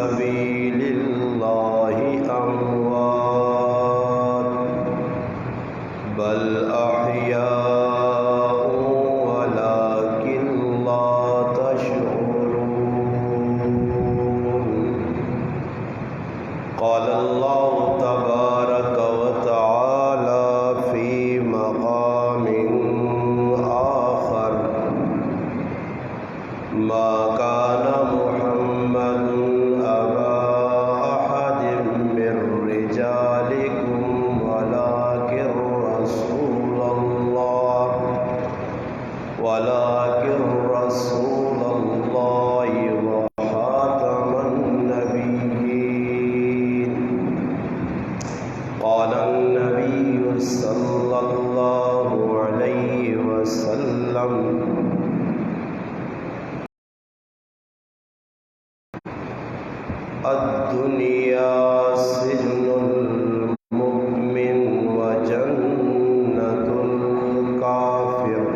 سبيل الله أموات بل أحياء ولكن لا تشعرون قال الله تبارك وتعالى في مقام آخر ما كان محمد أبا أحد من رجالكم ولكن رسول الله وخاتم النبيين قال النبي صلى الله عليه وسلم الدنيا سجن المؤمن وجنة الكافر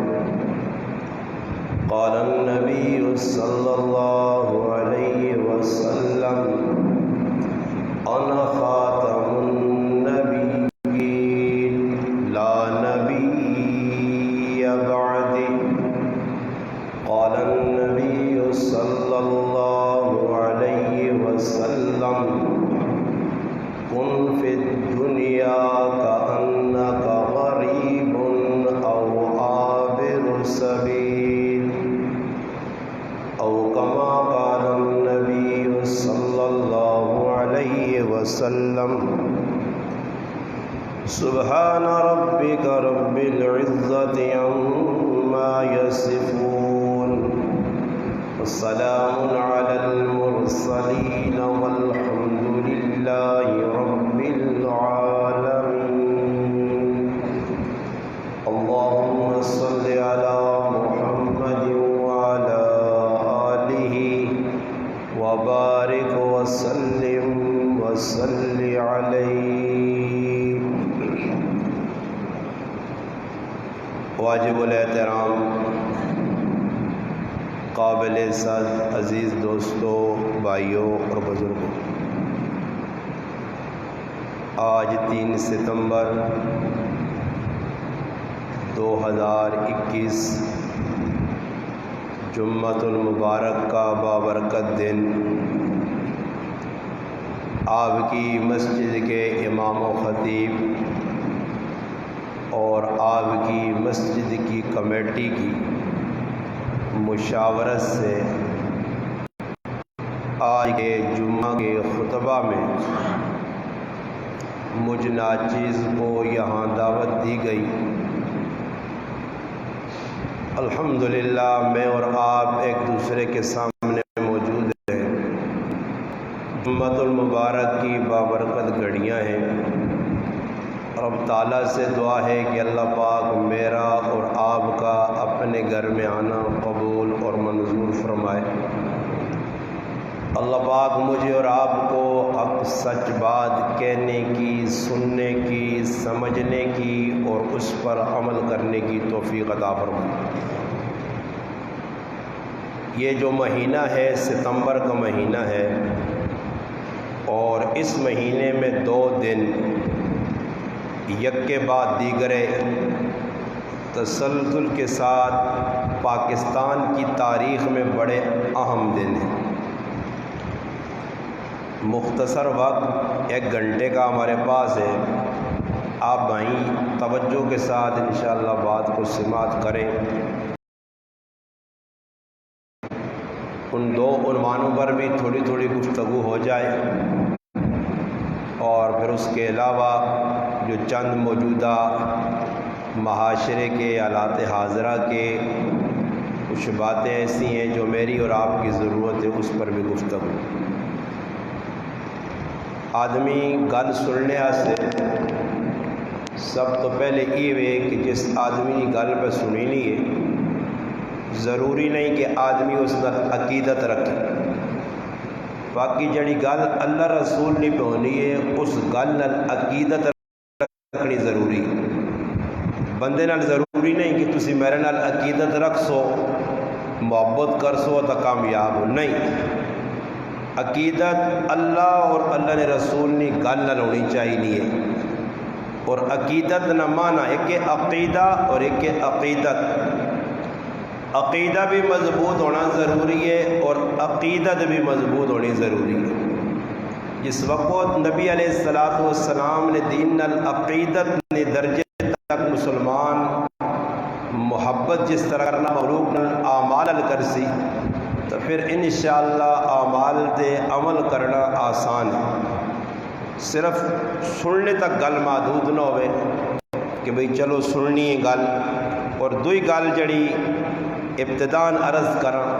قال النبي صلى الله عليه وسلم أنا خاتم النبيين لا نبي بعدي قال النبي صلى الله عليه وسلم كن في الدنيا كأنك غريب أو عابر سبيل أو كما قال النبي صلى الله عليه وسلم سبحان ربك رب العزة عما يصفون والسلام على المرسلين والحمد لله رب العالمين اللهم صل على محمد وعلى آله وبارك وسلم وصل عليه واجب الاحترام قابل عزت عزیز دوستوں، بھائیوں اور بزرگوں، آج 3 ستمبر 2021 جمعۃ المبارک کا بابرکت دن آپ کی مسجد کے امام و خطیب اور آپ کی مسجد کی کمیٹی کی مشاورت سے آج کے جمعہ کے خطبہ میں مجھ ناچیز کو یہاں دعوت دی گئی۔ الحمدللہ میں اور آپ ایک دوسرے کے سامنے موجود ہیں۔ جمعۃ المبارک کی بابرکت گھڑیاں ہیں۔ رب تعالیٰ سے دعا ہے کہ اللہ پاک میرا اور آپ کا اپنے گھر میں آنا قبول اور منظور فرمائے۔ اللہ پاک مجھے اور آپ کو حق سچ بات کہنے کی، سننے کی، سمجھنے کی اور اس پر عمل کرنے کی توفیق عطا فرمائے۔ یہ جو مہینہ ہے ستمبر کا مہینہ ہے، اور اس مہینے میں 2 دن یک کے بعد دیگرے تسلسل کے ساتھ پاکستان کی تاریخ میں بڑے اہم دن ہیں۔ مختصر وقت 1 گھنٹے کا ہمارے پاس ہے۔ آپ بھائی توجہ کے ساتھ انشاءاللہ بات کو سماعت کریں۔ ان 2 عنوانوں پر بھی تھوڑی تھوڑی گفتگو ہو جائے، اور پھر اس کے علاوہ جو چند موجودہ معاشرے کے حالات حاضرہ کے کچھ باتیں ایسی ہیں جو میری اور آپ کی ضرورت ہے، اس پر بھی گفتگو۔ آدمی گل سننے سے سب تو پہلے یہ ہے کہ جس آدمی کی گل پہ سنی نہیں ہے، ضروری نہیں کہ آدمی اس نال عقیدت رکھے۔ باقی جڑی گل اللہ رسول نہیں پہ ہونی ہے، اس گل نال عقیدت رکھنی ضروری ہے۔ بندے نال ضروری نہیں کہ تسی میرے نال عقیدت رکھ سو، محبت کر سو تو کامیاب ہو، نہیں۔ عقیدت اللہ اور اللہ نے رسول نے گل نہ ہونی چاہیے. اور عقیدت نہ مانا ایک عقیدہ اور ایک عقیدت. عقیدہ بھی مضبوط ہونا ضروری ہے اور عقیدت بھی مضبوط ہونی ضروری ہے. جس وقت نبی علیہ الصلوۃ والسلام نے دین العقیدت نے درجے تک مسلمان محبت جس طرح کرنا مخلوق اعمال کرسی تو پھر انشاءاللہ اعمال تے عمل کرنا آسان ہے. صرف سننے تک گل محدود نہ ہوئے کہ بھئی چلو سننی ہے گل. اور دوئی گل جڑی ابتدان عرض کراں،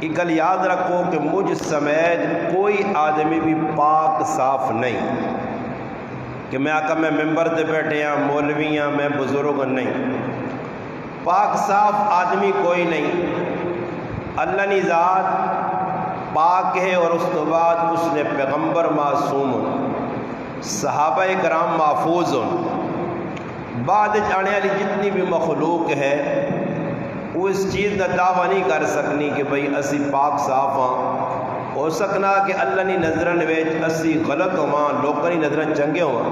یہ گل یاد رکھو کہ مجھ سمیت کوئی آدمی بھی پاک صاف نہیں کہ میں آقا میں ممبر تے بیٹھے ہاں مولوی ہاں میں بزرگ نہیں. پاک صاف آدمی کوئی نہیں. اللہ نے ذات پاک ہے اور اس کے بعد اس نے پیغمبر معصوم، صحابہ کرام محفوظ. بعد آنے والی جتنی بھی مخلوق ہے وہ اس چیز کا دعویٰ نہیں کر سکنی کہ بھئی اسی پاک صاف ہاں. ہو سکنا کہ اللہ نے نظرن وچ اسی غلط ہواں لوگوں کی نظرن چنگے ہواں.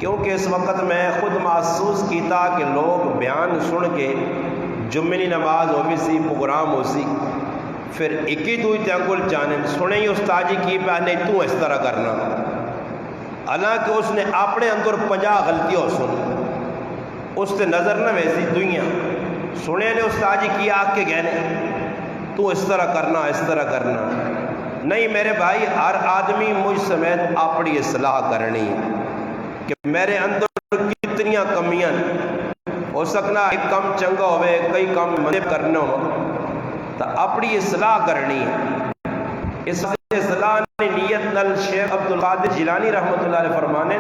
کیونکہ اس وقت میں خود محسوس کیتا کہ لوگ بیان سن کے جمعے کی نماز ہو بھی سی پروگرام ہو سی پھر ایک ہی دوئی تینگل چانے سنے ہی استاد جی کی پہ نہیں تو اس طرح کرنا، حالانکہ اس نے اپنے اندر 50 غلطیاں ہو سن اس سے نظر نہ ویسی دوئیاں سنے نے استاد جی کی آگ کے گہنے تو اس طرح کرنا اس طرح کرنا نہیں. میرے بھائی ہر آدمی مجھ سمیت اپنی اصلاح کرنی ہے کہ میرے اندر کتنیاں کمیاں. ہو سکنا ایک کم چنگا ہوئے کئی کم منب کرنا ہو تو اپنی اصلاح کرنی ہے. اس اصلاح نے نیت نل شیخ عبدالقادر جیلانی رحمۃ اللہ علیہ فرمانے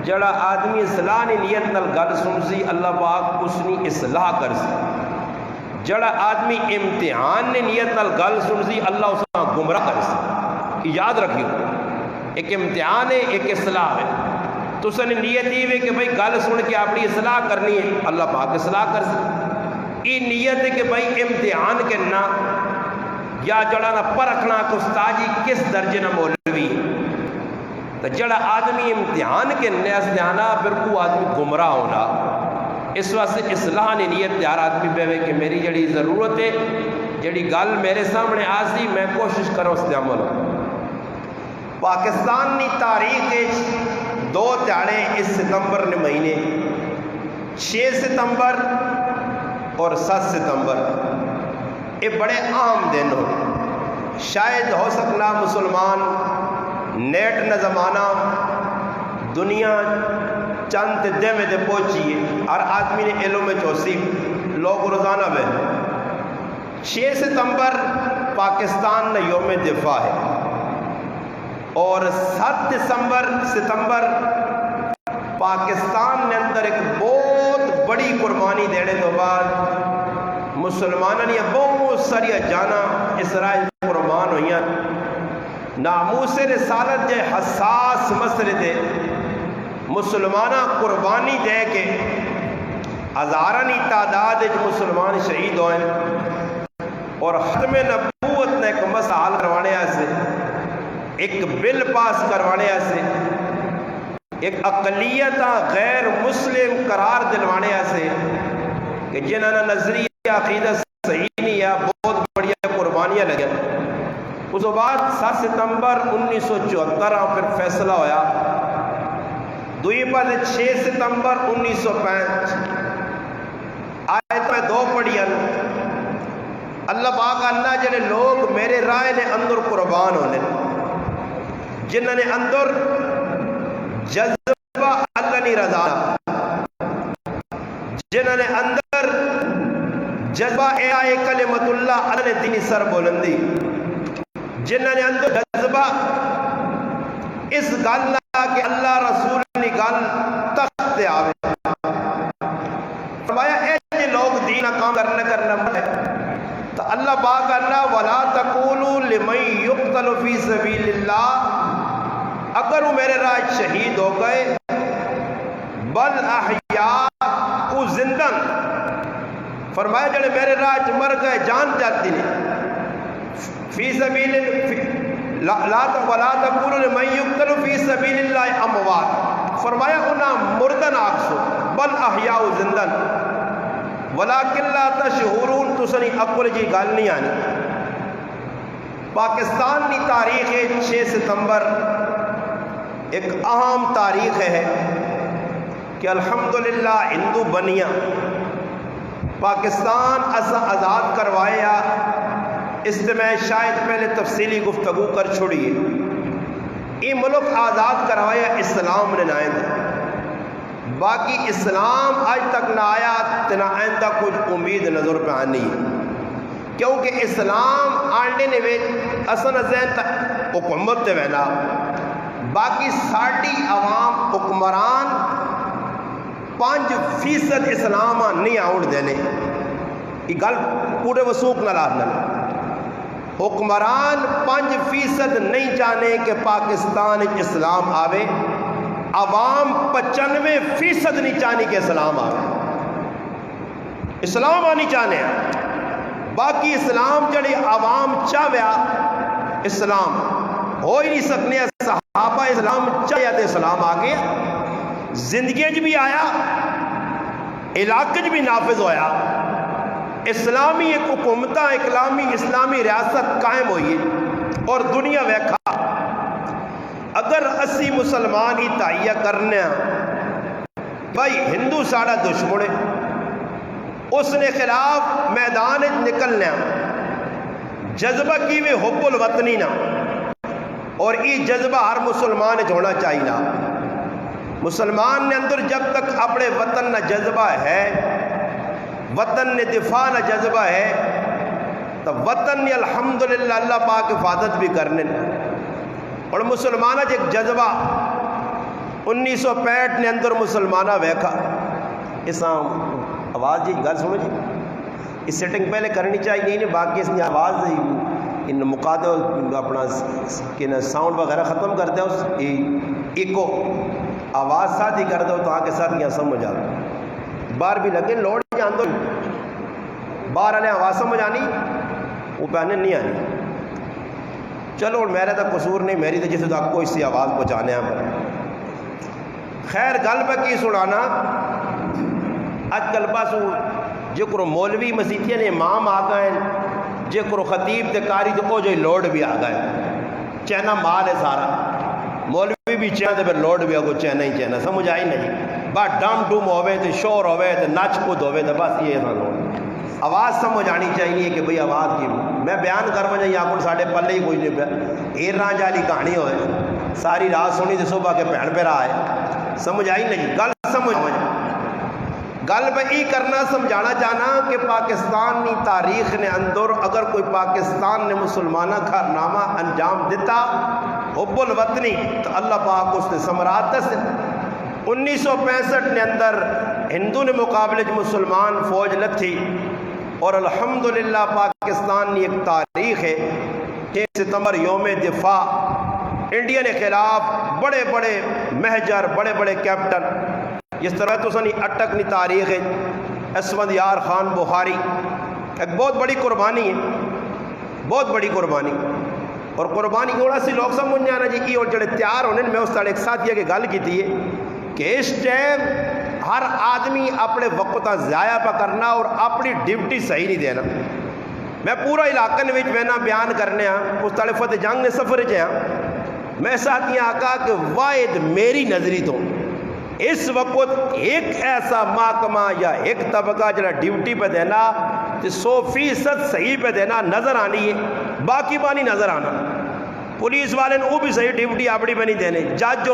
جڑا آدمی اصلاح نے نیت نل گل سن سی اللہ پاک اس نے اصلاح کر سی. جڑا آدمی امتحان نے نیت نل گل سن سی اللہ اس کا گمراہ کر سی. یاد رکھیو ایک امتحان ہے ایک اصلاح ہے. تو اس نے نیت یہ کہ بھائی گل سن کے اپنی اصلاح کرنی ہے اللہ پاک اصلاح کر سی. یہ نیت ہے کہ بھائی امتحان کرنا یا جڑا نہ پرکھنا کہ استاد جی کس درجے نہ مولوی. تو جڑا آدمی امتحان کے نیس دیانا پھر کو آدمی گمراہ ہونا. اس واسطے اصلاح نے نیت تیار آدمی پہ کہ میری جڑی ضرورت ہے جڑی گل میرے سامنے آسی میں کوشش کروں اس عمل. پاکستان کی تاریخ 2 دہاڑے اس ستمبر نے مہینے 6 ستمبر اور 7 ستمبر یہ بڑے عام دن ہو. شاید ہو سکنا مسلمان نیٹ نہ زمانہ دنیا چند دن میں دے پہنچیے ہر آدمی نے علم میں چوسی لوگ روزانہ میں. 6 ستمبر پاکستان نے یوم دفاع ہے اور 7 ستمبر پاکستان نے اندر ایک بہت بڑی قربانی دینے کے بعد مسلمانوں نے بہت ساری جانا اسرائیل قربان ہوئی. ناموس رسالت جے حساس مسئلے دے مسلمانہ قربانی دے کے ہزارانی تعداد مسلمان شہید ہوئے اور ختم نبوت نے ایک مسئلہ حل کروانے سے ایک بل پاس کروانے سے ایک اقلیت غیر مسلم قرار دلوانے سے کہ جنہوں نے نظریہ عقیدت صحیح نہیں ہے بہت بڑی قربانیاں لگے. اس بعد 7 ستمبر 1974 پھر فیصلہ ہویا. دوئی پر 6 ستمبر 1965 آیت میں 2 پڑھیاں اللہ پاک اللہ جنہیں لوگ میرے رائے نے اندر قربان ہونے جنہوں نے اندر جذبہ اللہ نے رضا جنہوں نے اندر جذبہ اے کلمت اللہ اللہ نے دینی سر بلندی جنہوں نے اندر جذبہ اس گل کہ اللہ رسول نے گل تخت آوے فرمایا اے جی لوگ دین کام کرنا ہے تو اللہ پاک اللہ ولا تقولوا لمن يقتل فی سبیل اللہ اگر وہ میرے راہ شہید ہو گئے بل احیاء وہ زندہ فرمایا جڑے میرے راہ مر گئے جان جاتی نہیں فی سبیل ولا تقولوا لمن یقتل فی سبیل اللہ اموات، فرمایا انہاں مردن آکسو بل احیاء زندن ولیکن لا تشعرون، تسنی عقل جی گل نہیں آنی۔ پاکستان کی تاریخ 6 ستمبر ایک اہم تاریخ ہے کہ الحمدللہ ہندو بنیا پاکستان اسا آزاد کروایا۔ اس سے میں شاید پہلے تفصیلی گفتگو کر چھوڑیے، یہ ملک آزاد کروایا اسلام نے نائند، باقی اسلام آج تک نہ آیا تنا آئندہ کچھ امید نظر پہ آنی ہے، کیونکہ اسلام آنڈے نے ویچ اصل ازین تک حکومت تے وینا، باقی ساڑھی عوام حکمران 5% اسلام نہیں آؤن دینے، یہ گل پورے وسوق نہ لانا، حکمران 5% نہیں چاہنے کہ پاکستان اسلام آوے، عوام 95% نہیں چاہنے کہ اسلام آوے، اسلام آنی چاہنے ہیں، باقی اسلام جڑی عوام چاہویا اسلام ہو ہی نہیں سکنے، صحابہ اسلام چاہیا تو اسلام آ گیا، زندگی جب بھی آیا، علاقے جب بھی نافذ ہویا، اسلامی ایک حکومتہ اسلامی ریاست قائم ہوئی اور دنیا ویکھا اگر اسی مسلمان ہی تائیہ کرنے ہیں بھائی ہندو ساڑا دشمن ہے، اس نے خلاف میدان نکلنے جذبہ کی میں حب الوطنی نہ، اور یہ جذبہ ہر مسلمان ہونا چاہیے نا، مسلمان نے اندر جب تک اپنے وطن نہ جذبہ ہے، وطن نے دفاع نہ جذبہ ہے، تو وطن نے الحمدللہ اللہ پاک حفاظت بھی کرنے، اور مسلمانہ ایک جذبہ 1965 نے اندر مسلمانہ ویکھا، اس آواز جی گل سنو جی، اس سیٹنگ پہلے کرنی چاہیے نہیں، باقی اس نے آواز ان مقادر اپنا ساؤنڈ وغیرہ ختم کر دیا، اس ایکو آواز ساتھ ہی کر دو تو آگے ساتھ یہاں سمجھ آ باہر بھی لگے لوڑ جان دو، باہر والے آواز سمجھ آنی وہ پہنے نہیں آنی، چلو اور میرے تک قصور نہیں، میری تو جسے تو آپ کو اس سے آواز پہنچانے ہیں۔ خیر گل پہ کی سنانا، اج کل پاس جکرو مولوی مسیحیاں نے امام آ گئے، جکرو خطیب تے کاری تو وہ جو لوڈ بھی آ گئے، چینا مال ہے سارا، مولوی بھی چینا تے پھر لوڈ بھی آگو چینا ہی چینا، سمجھ آئی نہیں، بس ڈم ڈوم ہوئے تے شور ہوئے تے نچ کود ہوئے تے بس یہ تھا لوڈ، آواز سمجھ آنی چاہیے کہ بھئی آواز کی میں بیان کر مجھے یا کل ساڑھے پلے ہی کوئی نہیں پہ ایر ران جالی کہانی ہوئے، ساری رات سنی تے صبح کے پہن پہ رہا ہے، سمجھ آئی نہیں، گل سمجھ گل پہ ای کرنا سمجھانا چاہنا کہ پاکستان کی تاریخ نے اندر اگر کوئی پاکستان نے مسلمانہ کارنامہ انجام دیتا حب الوطنی تو اللہ پاک اس نے ثمرات سے 1965 نے اندر ہندو نے مقابلے مسلمان فوج لتھی، اور الحمدللہ پاکستان کی ایک تاریخ ہے 6 ستمبر یوم دفاع، انڈیا نے خلاف بڑے بڑے مہجر بڑے بڑے کیپٹن، جس طرح تو سنی اٹکنی تاریخ ہے، اسفندیار خان بخاری ایک بہت بڑی قربانی ہے، بہت بڑی قربانی، اور قربانی تھوڑا سی لوگ سمجھ جانا جی کی اور جڑے تیار ہونے، میں اس طرح ایک ساتھ یہ گل کی تھی کہ اس ٹائم ہر آدمی اپنے وقت ضائع پہ کرنا اور اپنی ڈیوٹی صحیح نہیں دینا، میں پورا علاقے میں بیان کرنے اس طرح فتح جنگ نے سفر چاہا، میں ساتھ یہ آقا کہ واحد میری نظری تو اس وقت ایک ایسا محکمہ یا ایک طبقہ جڑا ڈیوٹی پہ دینا 100% صحیح پہ دینا نظر آنی ہے، باقی بانی نظر آنا، پولیس والے وہ بھی صحیح ڈیوٹی اپنی بنی دینے، جج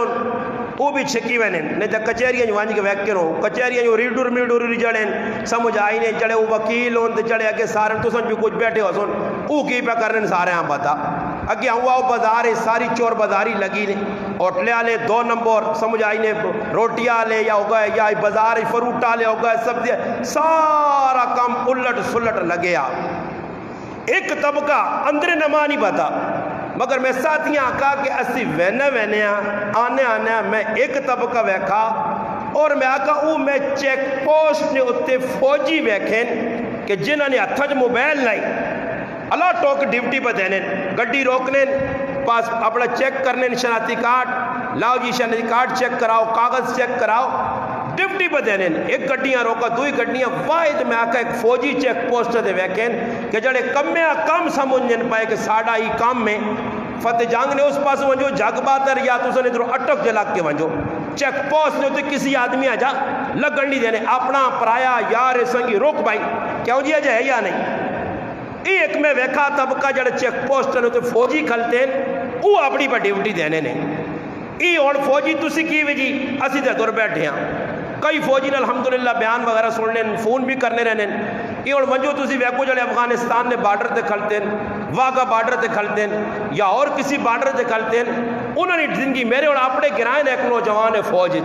وہ بھی چھکی وینے نہیں تو کچہریاں وانج کے ویک کرو، کچہریاں ریڈور میڈور جڑیں سمجھ آئی نہیں، چڑھے وہ وکیل ہوں تو چڑھے اگے سارے تو سن بھی کچھ بیٹھے ہو سن وہ کی پہ کرنے سارے ہاں پتا اگے ہوا وہ بازار ہے، ساری چور بازاری لگی نے، ہوٹلے والے 2 نمبر سمجھ آئی نے، روٹیاں والے یا ہو گئے یا بازار فروٹ والے ہو گئے، سبزی سارا کام الٹ سلٹ لگے آ، ایک طبقہ اندر نما نہیں پتا، مگر میں ساتھیاں آقا کہ اسی وینے آنے میں ایک طبقہ ویکھا، اور میں آقا میں چیک پوسٹ نے اتے فوجی ویکھیں کہ جنہوں نے ہتھ موبائل لائی اللہ ٹوک ڈیوٹی پہ دینے گڈی روکنے پاس اپنا چیک کرنے شناختی کارڈ لاؤ جی شناختی کارڈ چیک کراؤ کاغذ چیک کراؤ ڈیوٹی پہ دینے ایک گڈیاں روکا دوئی گڈیاں واحد میں آکا ایک فوجی چیک پوسٹ دے ویکین کہ جڑے کم میں کم سمجھن پائے کہ ساڑھا ہی کام میں فتح جنگ نے اس پاس ونجو جگ باتر یا تو سنے درو اٹک جلا کے ونجو چیک پوسٹ نے ہوتے کسی آدمی آجا لگن نہیں دینے اپنا پرایا یار سنگی روک بھائی کیوں جی ہے یا نہیں ایک میں ویکھا طبقہ جڑے چیک پوسٹ نے ہوتے فوجی کھلتے ہیں وہ اپنی پر ڈیوٹی دینے نے ای اور فوجی تسی کی وجی اسی دے دور بیٹھے ہیں کئی فوجی نے الحمدللہ بیان وغیرہ سننے فون بھی کرنے رہنے ای اور منجو تسی ویکو جڑے افغانستان نے بارڈر تے کھلتے ہیں واگا بارڈر تے کھلتے ہیں یا اور کسی بارڈر تے کھلتے ہیں انہوں نے زندگی میرے اور اپنے گرائن ایک نوجوان ہے فوج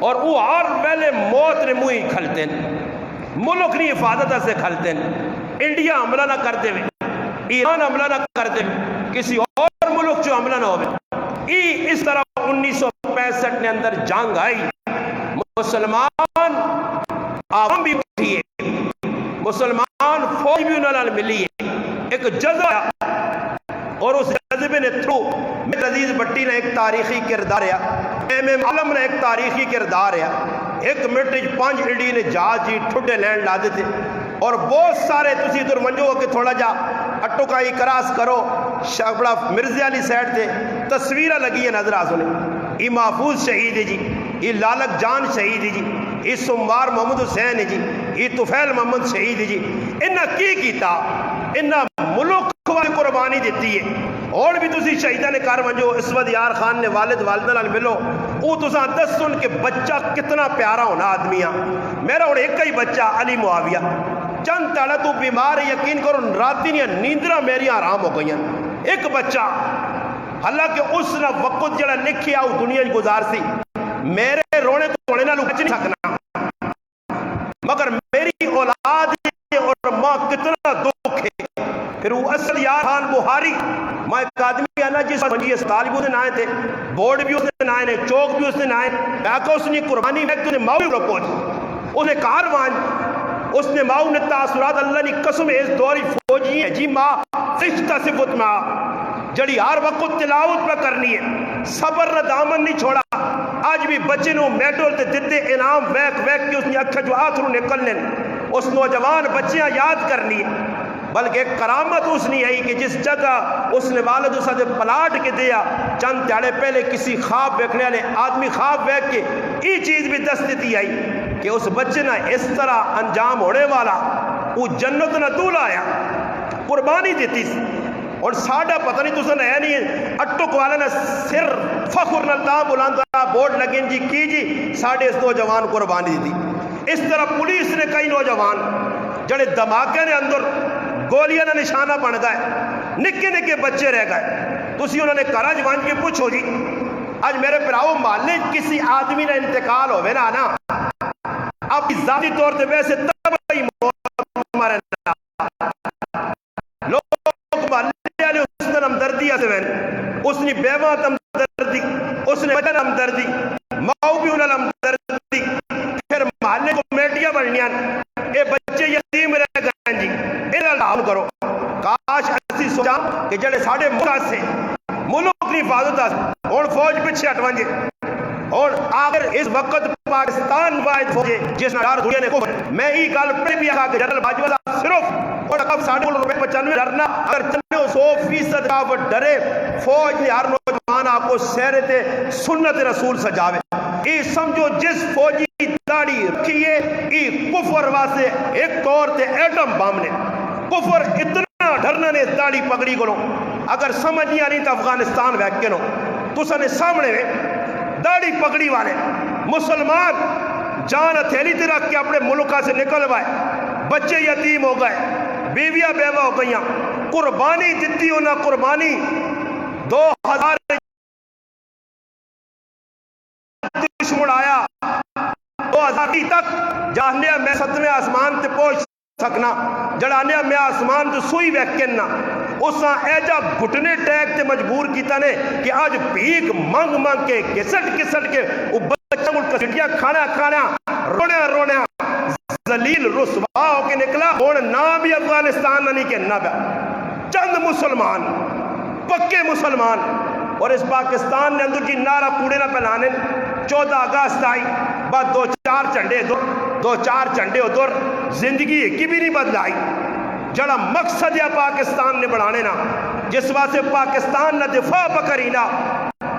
اور وہ اور پہلے موت نے منہ کھلتے ہیں ملک نہیں حفاظت سے کھلتے ہیں انڈیا حملہ نہ کرتے ہوئے ایران حملہ نہ کرتے ہوئے کسی اور ملک جو حملہ نہ ہوئے اس طرح 1965 نے اندر جنگ آئی مسلمان عوام بھی اٹھی ہے مسلمان فوج بھی انہوں نے ملی ہے ایک جذبہ اور اس جذبے نے تھرو میرے عزیز بٹی نے ایک تاریخی کردار ہے ایم عالم نے ایک تاریخی کردار ہے ایک منٹ 5 انڈی نے جہاز جی ٹھڈے لینڈ لا دیتے اور بہت سارے تسی ادھر منجو کہ تھوڑا جا اٹو کا ہی کراس کرو بڑا مرزی علی سائڈ تھے تصویرہ لگی ہے نظر آسنے یہ محفوظ شہید ہے جی یہ لالک جان شہید ہے جی یہ سموار محمد حسین ہے جی یہ طفیل محمد شہید ہے جی انہاں کی کیتا انہاں ملک والی قربانی دیتی ہے اور بھی تسی شہیدہ نے کار منجو اسود یار خان نے والد والدہ لال ملو او تساں دس سن کہ بچہ کتنا پیارا ہونا آدمیاں میرا اور ایک ہی بچہ علی معاویہ چند تڑا تو بیمار یقین کرو راتی نہیں نیندرہ میری آرام ہو گئی ہیں ایک بچہ حالانکہ اس نے وقت جڑا لکھی آؤ دنیا گزار سی میرے رونے تو رونے نہ لوگ نہیں سکنا مگر میری اولاد اور ماں کتنا دکھ ہے پھر وہ اسد یار خان بہاری ماں ایک آدمی آنا جس منجی اسپتال بھی اس نے آئے تھے بورڈ بھی اس نے آئے نے چوک بھی اس نے آئے بیاکہ اس نے قربانی میں نے ماؤ رو پہنچ اس نے کاروان اس نے ماؤ نے تاثرات اللہ نے قسم اس دوری فوجی ہے جی ماں رشتہ صفت ماں جڑی ہر وقت تلاوت پہ کرنی ہے صبر نہ دامن نہیں چھوڑا آج بھی بچے نو میڈل تے دیتے انعام ویک ویک کی اس نے اکھا جو آتھروں نکلنے اس نوجوان بچیاں یاد کرنی ہے بلکہ ایک کرامت اس نے آئی کہ جس جگہ اس نے والد اس نے پلاٹ کے دیا چند تیڑے پہلے کسی خواب بیکھنے والے آدمی خواب بیک کے یہ چیز بھی دست دیتی آئی کہ اس بچے نہ اس طرح انجام ہونے والا وہ جنت نہ دول آیا قربانی دیتی اور ساڑھا پتہ نہیں تُسن ہے نہیں اٹک والا نہ سر فخر نلتا بلاندہ بورڈ لگیں جی کی جی ساڑھے اس نوجوان قربانی دی اس طرح پولیس نے کئی نوجوان جڑے دھماکے نے اندر گولیاں نہ نشانہ بن گئے نکے نکے بچے رہ گئے تو اسی انہوں نے کرا جوان کے پوچھو جی آج میرے پراؤ محلے کسی آدمی نے انتقال ہوئے نا اب ذاتی طور سے ویسے تباہی موت مرنا لوگ محلے والے اس نے ہمدردی سے اس نے بیوات ہمدردی اس نے بچن ہمدردی ماؤ بھی انہوں نے ہمدردی پھر محلے کو میٹیاں بڑھنیاں اے بچے یتیم رہ گئے جی انہوں نے کرو کاش ایسی سوچا کہ جڑے ساڑھے ملک سے ملک کی حفاظت اور فوج پیچھے ہٹوان جی اور آخر اس وقت پاکستان واحد فوجے جس نے ڈار دنیا نے کفر میں ہی کال پڑے بھی آگا کہ جنرل باجوہ صرف اور اب 95 ڈرنا اگر 100% کافر ڈرے فوج نے ہر نوجوان آپ کو سیرت سنت رسول سجاوے یہ سمجھو جس فوجی داڑھی رکھیے یہ کفر واسے ایک طور تے ایٹم بام نے کفر اتنا ڈرنا نے داڑھی پکڑی کرو اگر سمجھ نہیں آنی تو افغانستان ویک نو تو سنے سامنے میں داڑھی پکڑی والے مسلمان جان ہتھیلی تے رکھ کے اپنے ملکہ سے نکل وائے بچے یتیم ہو گئے بیویاں بیوہ ہو گئیاں قربانی دیتی ہونا قربانی 2000 دشمن آیا 2000 تک جہنیا میں 7ویں آسمان تے پہنچ سکنا جڑانیا میں آسمان تو سوئی ویکن نہ اس ایجا گھٹنے ٹیک تے مجبور کیتا نے کہ آج بھیک منگ منگ کے کسٹ کے بچہ ملک کسٹیاں کھانا رونے ذلیل رسوا ہو کے نکلا اور نہ بھی افغانستان نہیں کہنا گا چند مسلمان پکے مسلمان اور اس پاکستان نے اندر جی نعرہ کوڑے نہ پہلانے 14 اگست آئی بعد 2-4 جھنڈے ادھر 2-4 جھنڈے ادھر زندگی کی بھی نہیں بدلائی جڑا مقصد ہے پاکستان نے بڑھانے نا جس واسطے پاکستان نہ دفاع پکرینا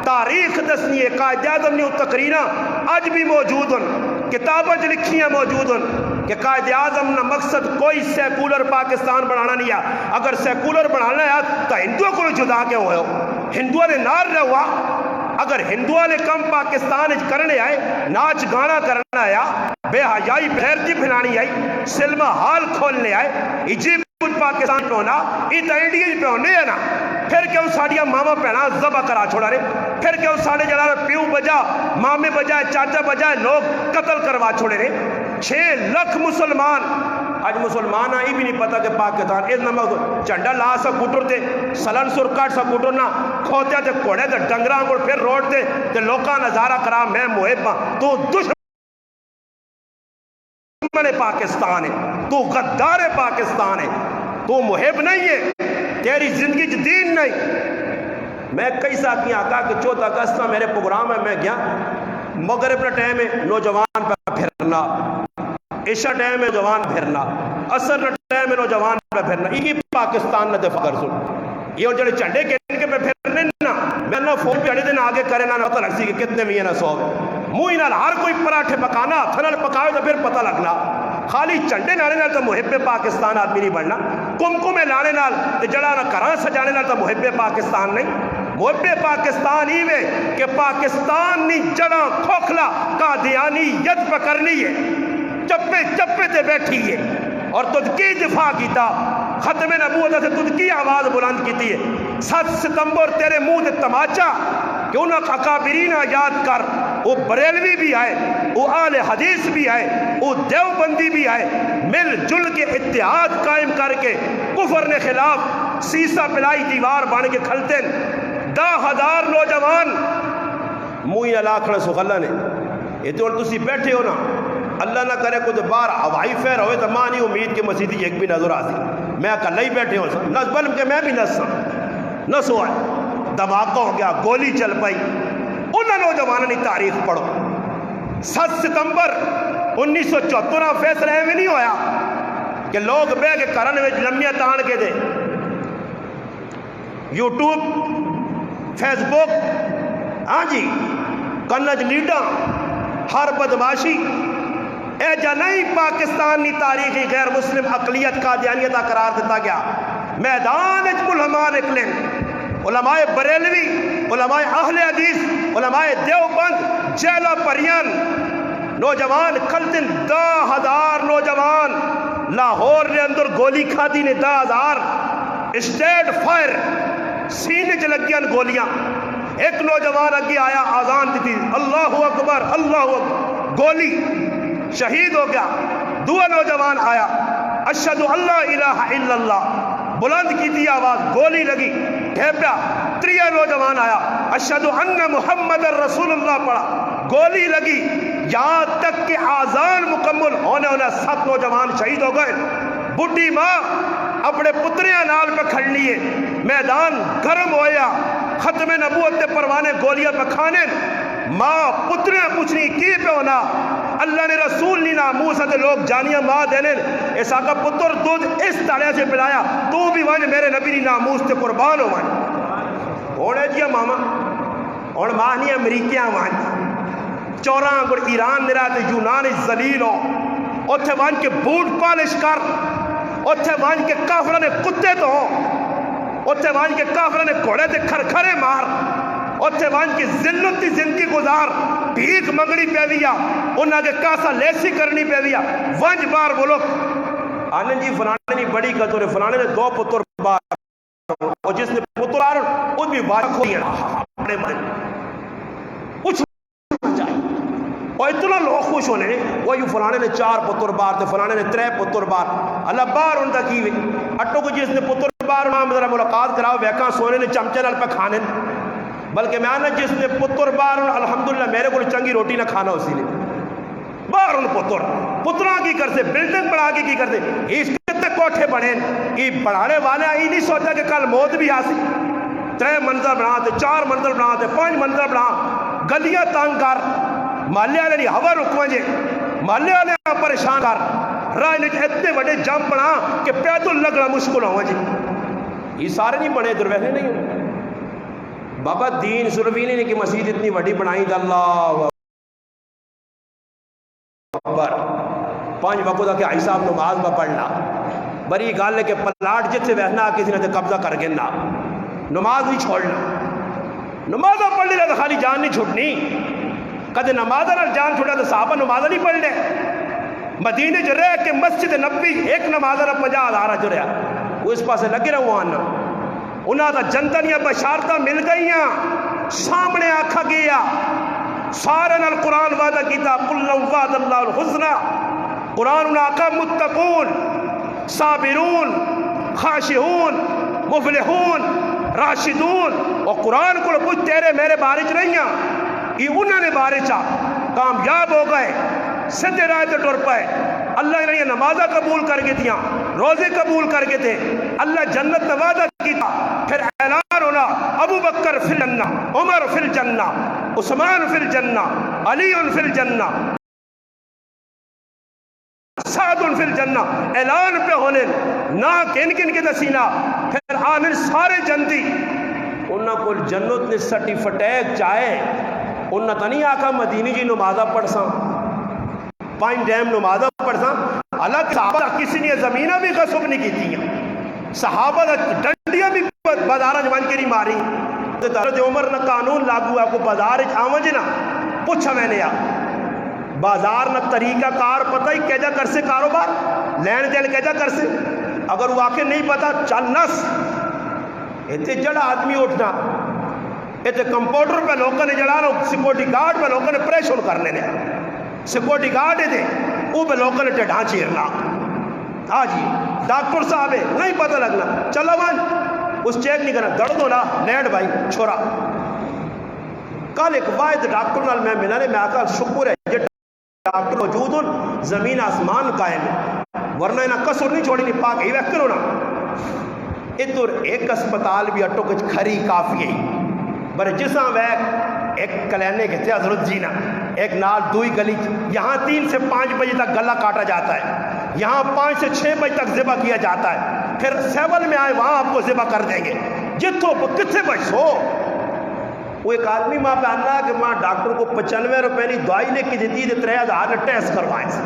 تاریخ دسنی ہے قائد اعظم نے تقریرہ اج بھی موجود ہیں کتابیں لکھیاں موجود ہیں کہ قائد اعظم نہ مقصد کوئی سیکولر پاکستان بنانا نہیں ہے اگر سیکولر بنانا ہے تو ہندوؤں کو جدا کے ہوئے ہو ہندوؤں نے نار رہا ہوا اگر ہندوؤں نے کم پاکستان کرنے آئے ناچ گانا کرنا آیا بے حیائی بھیرتی پھیلانی آئی سلما ہال کھولنے آئے ایجپٹ پاکستان پہ ہونا یہ تو انڈیا پہ ہونے ہیں نا پھر کیوں ساڑیاں ماما پہنا ذبح کرا چھوڑا رہے پھر کیوں ساڑے جلا پیو بجا مامے بجائے چاچا بجائے لوگ قتل کروا چھوڑے رہے 6 لاکھ مسلمان آج مسلمان آئی بھی نہیں پتا کہ پاکستان اس نمک چنڈا لا سا کٹر دے سلن سر کٹ سا کٹر نہ کھوتے تے کوڑے تے ڈنگراں کو پھر روڈ دے تے لوکاں نظارہ کرا میں محب ہاں تو دشمن پاکستان ہے تو غدار پاکستان ہے تو محب نہیں ہے تیری زندگی دین نہیں میں کئی ساتھی آقا کہ 14 اگست میرے پروگرام ہے میں گیا مغرب کا ٹائم ہے نوجوان پہ پھرنا عشاء ٹائم ہے نوجوان پھرنا عصر کا ٹائم ہے نوجوان پہ پھرنا یہ پاکستان نہ دفاع کر سن یہ جڑے چنڈے کے پہ پھرنے نا میں نہ فون پہ اڑے دن آگے کرے نہ پتہ لگ سی کہ کتنے بھی ہے نہ 100 منہ نال ہر کوئی پراٹھے پکانا ہاتھ نال پکاوے تو پھر پتہ لگنا خالی چنڈے لانے نال تو محب پاکستان آدمی نہیں بننا کمکمے لانے نال تے جڑا نہ کراں سجانے نال تو محب پاکستان نہیں محب پاکستان ہی وے کہ پاکستان نی جڑا کھوکھلا قادیانیت پکڑنی ہے چپے چپے تے بیٹھی ہے اور تجھ کی دفاع کیتا ختم نبوت سے تجھ کی آواز بلند کیتی ہے 7 ستمبر تیرے منہ تے تماچا کیوں نہ اکابرین یاد کر وہ بریلوی بھی آئے وہ اہل حدیث بھی آئے وہ دیوبندی بھی آئے مل جل کے اتحاد قائم کر کے کفر نے خلاف سیسا پلائی دیوار بان کے کھلتے 10,000 نوجوان موئی علاقہ سخلا نے یہ تو تسی بیٹھے ہو نا اللہ نہ کرے کچھ بار ہوائی فیر ہوئے تو ماں نہیں امید کہ مسیدی ایک بھی نظر آتی میں اکلہ ہی بیٹھے ہوں سا بلکہ کہ میں بھی نسا نسو آئے دھماکہ ہو گیا گولی چل پائی انہوں نوجوانوں نے تاریخ پڑھو 7 ستمبر 1974 فیصلہ میں نہیں ہویا کہ لوگ بے کے کرن میں لمبیاں تان کے دے یوٹیوب فیس بک ہاں جی کنج لیڈا ہر بدماشی اے جا نہیں پاکستانی تاریخی غیر مسلم اقلیت قادیانیت قرار دیتا گیا میدان علماء نکلیں علماء بریلوی علماء اہل حدیث علماء دیوبند جیلہ پریان نوجوان کل دن 10,000 نوجوان لاہور نے اندر گولی کھا دی نے 10,000 اسٹیٹ فائر سینے چ لگیاں گولیاں ایک نوجوان اگے آیا آزان دی تھی اللہ اکبر گولی شہید ہو گیا دوسرا نوجوان آیا اشہد اللہ الہ الا اللہ بلند کی تھی آواز گولی لگی ٹھیپیا تریہ نوجوان آیا اشہد ان محمد رسول اللہ پڑھا گولی لگی یہاں تک کہ آزان مکمل ہونے 7 نوجوان شہید ہو گئے بڈھی ماں اپنے پتریاں نال پہ کھڑ لیے میدان گرم ہویا ختم نبوت تے پروانے گولیاں پہ کھانے ماں پتریاں پوچھنی کی پہ ہونا اللہ نے رسول نہیں ناموس ہے لوگ جانیاں ماں دینے اس آقا پتر دودھ اس طرح سے پلایا تو بھی وانج میرے نبی نہیں ناموس تے قربان ہو وانج ہونے جیا ماما اور ماں نہیں امریکیاں وانج 14 گڑ ایران نرا تے یونان زلیل ہو اتھے وانج کے بوٹ پالش کر اتھے وانج کے کافرہ نے کتے تو ہو اتھے وانج کے کافرہ نے گھوڑے تے کھرکھرے مار اتھے وانج کی ذلت کی زندگی گزار بھیک منگڑی پیویا انہاں کے کاسا لیسی کرنی پیویا ونج بار بولو آنن جی فلانے نے بڑی قطور ہے فلانے نے 2 پتر بار اور جس نے پتر آر ان بھی بار کھو دیا اپنے من کچھ جائے اور اتنا لوگ خوش ہونے وہ یوں فلانے نے 4 پتر بار تے فلانے نے 3 پتر بار اللہ بار ان تکی ہوئی اٹھو کو جس نے پتر بار نام ذرا ملاقات کراؤ ویکاں سونے نے چمچے نال پہ کھانے بلکہ میں آنا جس نے پتر بار الحمدللہ میرے کو چنگی روٹی نہ کھانا اسی نے بار ان پتران کی کرتے بلڈنگ بڑھا کی کرتے اس کتے کو کوٹھے بنے یہ بڑھانے والے ہی نہیں سوچا کہ کل موت بھی آسی 3 منزل بنا تے 4 منزل بنا تے 5 منزل بنا گلیاں تنگ کر محلے والے نہیں ہوا رکوا جے محلے والے پریشان کر راہ اتنے بڑے جم بنا کہ پیدل لگنا مشکل ہوا جی یہ سارے نہیں بنے درویسے نہیں ہو بابا دین سلوی نے کہ مسجد اتنی بڑی بنائی اللہ اکبر 5 وقت کہ آئی صاحب نماز میں پڑھنا بری گل ہے کہ پلاٹ جتنے بہنا کسی نے قبضہ کر کے نہ نماز نہیں چھوڑنا نماز پڑھنی تو خالی جان نہیں چھوٹنی کدے نماز جان چھوڑا تو صحابہ نماز نہیں پڑھ لے مدینے جو رہ کہ مسجد نبی ایک نماز 50,000 جو رہا وہ اس پاسے لگے رہو آنا انہاں دا جنتنیاں بشارتہ مل گئیاں سامنے آکھا گیا سارے نال قرآن وعدہ کیتا قل لو وعد اللہ الحسنہ قرآن انہاں آکھا متقون صابرون خاشعون مفلحون راشدون اور قرآن کو کچھ تیرے میرے بارے چ رہیاں یہ انہوں نے بارے چا کامیاب ہو گئے سدھے رائے تے ٹر پائے اللہ نے نمازہ قبول کر کے دیا روزے قبول کر کے تھے اللہ جنت کا وعدہ کیتا پھر اعلان ہونا ابو بکر فی الجنہ عمر فی الجنہ عثمان فی الجنہ علی فی الجنہ سعد فی الجنہ اعلان پہ ہونے نہ کن کن کے دسینا پھر آمن سارے جنتی انہاں کو جنت نے سرٹیفکیٹ چاہے انہاں تا نہیں آکھا مدینی جی نمازہ پڑھ ساں 5 ٹائم نمازہ پڑھ ساں الگ صحابہ کسی نے زمینہ بھی غصب نہیں کی تھی صحابہ ڈنڈیاں بھی بازارہ جوان کے نہیں ماری حضرت عمر نہ قانون لاگو ہے کو بازار آمج نہ پوچھا میں نے بازار نہ طریقہ کار پتہ ہی کیجا کر سے کاروبار لین دین کیجا کر سے اگر واقع نہیں پتا چل نس اتنے جڑا آدمی اٹھنا اتنے کمپیوٹر پہ لوگوں نے جڑانا سیکورٹی گارڈ پہ لوگوں نے پریشن کرنے نے سیکورٹی گارڈ تھے وہ پہ لوگوں نے ٹھاں چیرنا ہاں جی ڈاکٹر صاحب ہے نہیں پتہ لگنا چلو مان اس چیک نہیں کرنا درد ہونا لیٹ بھائی چھوڑا کل ایک واحد ڈاکٹر نال میں ملا نے میں آکھا شکر ہے ڈاکٹر موجود ہوں زمین آسمان قائم ورنہ انہاں قصر نہیں چھوڑی نہیں پاک ہی ویکر ہونا ادھر ایک اسپتال بھی اٹو کچھ کھری کافی ہے بر جساں ویک ایک کلینے کہتے ہیں حضرت جی نا ایک نال دوئی گلی یہاں 3 سے 5 بجے تک گلہ کاٹا جاتا ہے یہاں 5 سے 6 بجے تک ذبح کیا جاتا ہے پھر 7 میں آئے وہاں آپ کو ذبح کر دیں گے جتوں کتنے بچ ہو وہ ایک آدمی ماں پہ آنا کہ ماں ڈاکٹر کو 95 روپے نہیں دوائی لے کے دیتی تھی 3000 نے ٹیسٹ کروائیں سے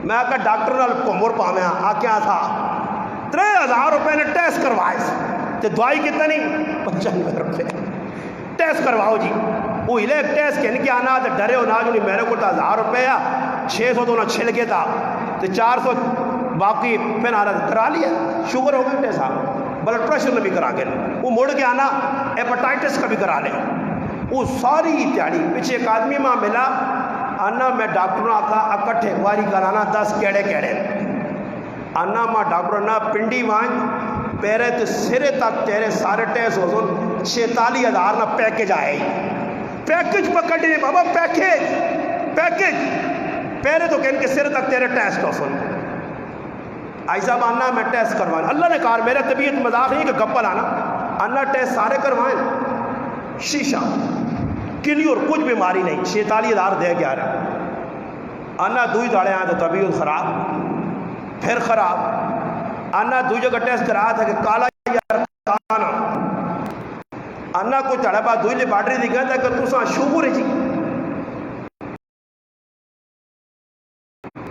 میں آکا ڈاکٹر نال کمر پامیں آکیا تھا 3000 روپے نے ٹیسٹ کروائیں سے تو دوائی کتنا نہیں 95 روپے ٹیسٹ کرواؤ جی وہ ہلے ٹیسٹ کہنے کے آنا تو ڈرے ہو نہ جو نہیں میرے کو 1000 روپے 600 تو نہ چھل کے تھا تو 400 باقی پھر آنا کرا لیا شوگر ہو گئی ٹیسٹ بلڈ پریشر میں بھی کرا گئے وہ مڑ کے آنا ہیپاٹائٹس کا بھی کرا لے وہ ساری تیاری پیچھے ایک آدمی ماں ملا آنا میں ڈاکٹر آکا اکٹھے واری کرانا 10 کیڑے کیڑے آنا ماں ڈاکٹر نہ پنڈی وائن پیرے تو سرے تک تیرے سارے ٹیسٹ ہو سن 46,000 نہ پیکج آئے پیکج پکڑنے بابا پیکج پیرے تو کہنے کے سرے تک تیرے ٹیسٹ ہو سن آئی صاحب آنا میں ٹیسٹ کروائیں اللہ نے کہا میرا طبیعت مذاق نہیں کہ گپل آنا آنا ٹیسٹ سارے کروائیں شیشہ کلیور کچھ بیماری نہیں 46,000 دے گیا رہا آنا دوئی داڑے آئیں تو طبیعت خراب پھر خراب آنا دوئی جگہ ٹیسٹ کرایا تھا کہ کالا یا کانا آنا کو چڑھا پا دوئی لیبارٹری دی گیا تھا کہ تو ساں شوگر ہے جی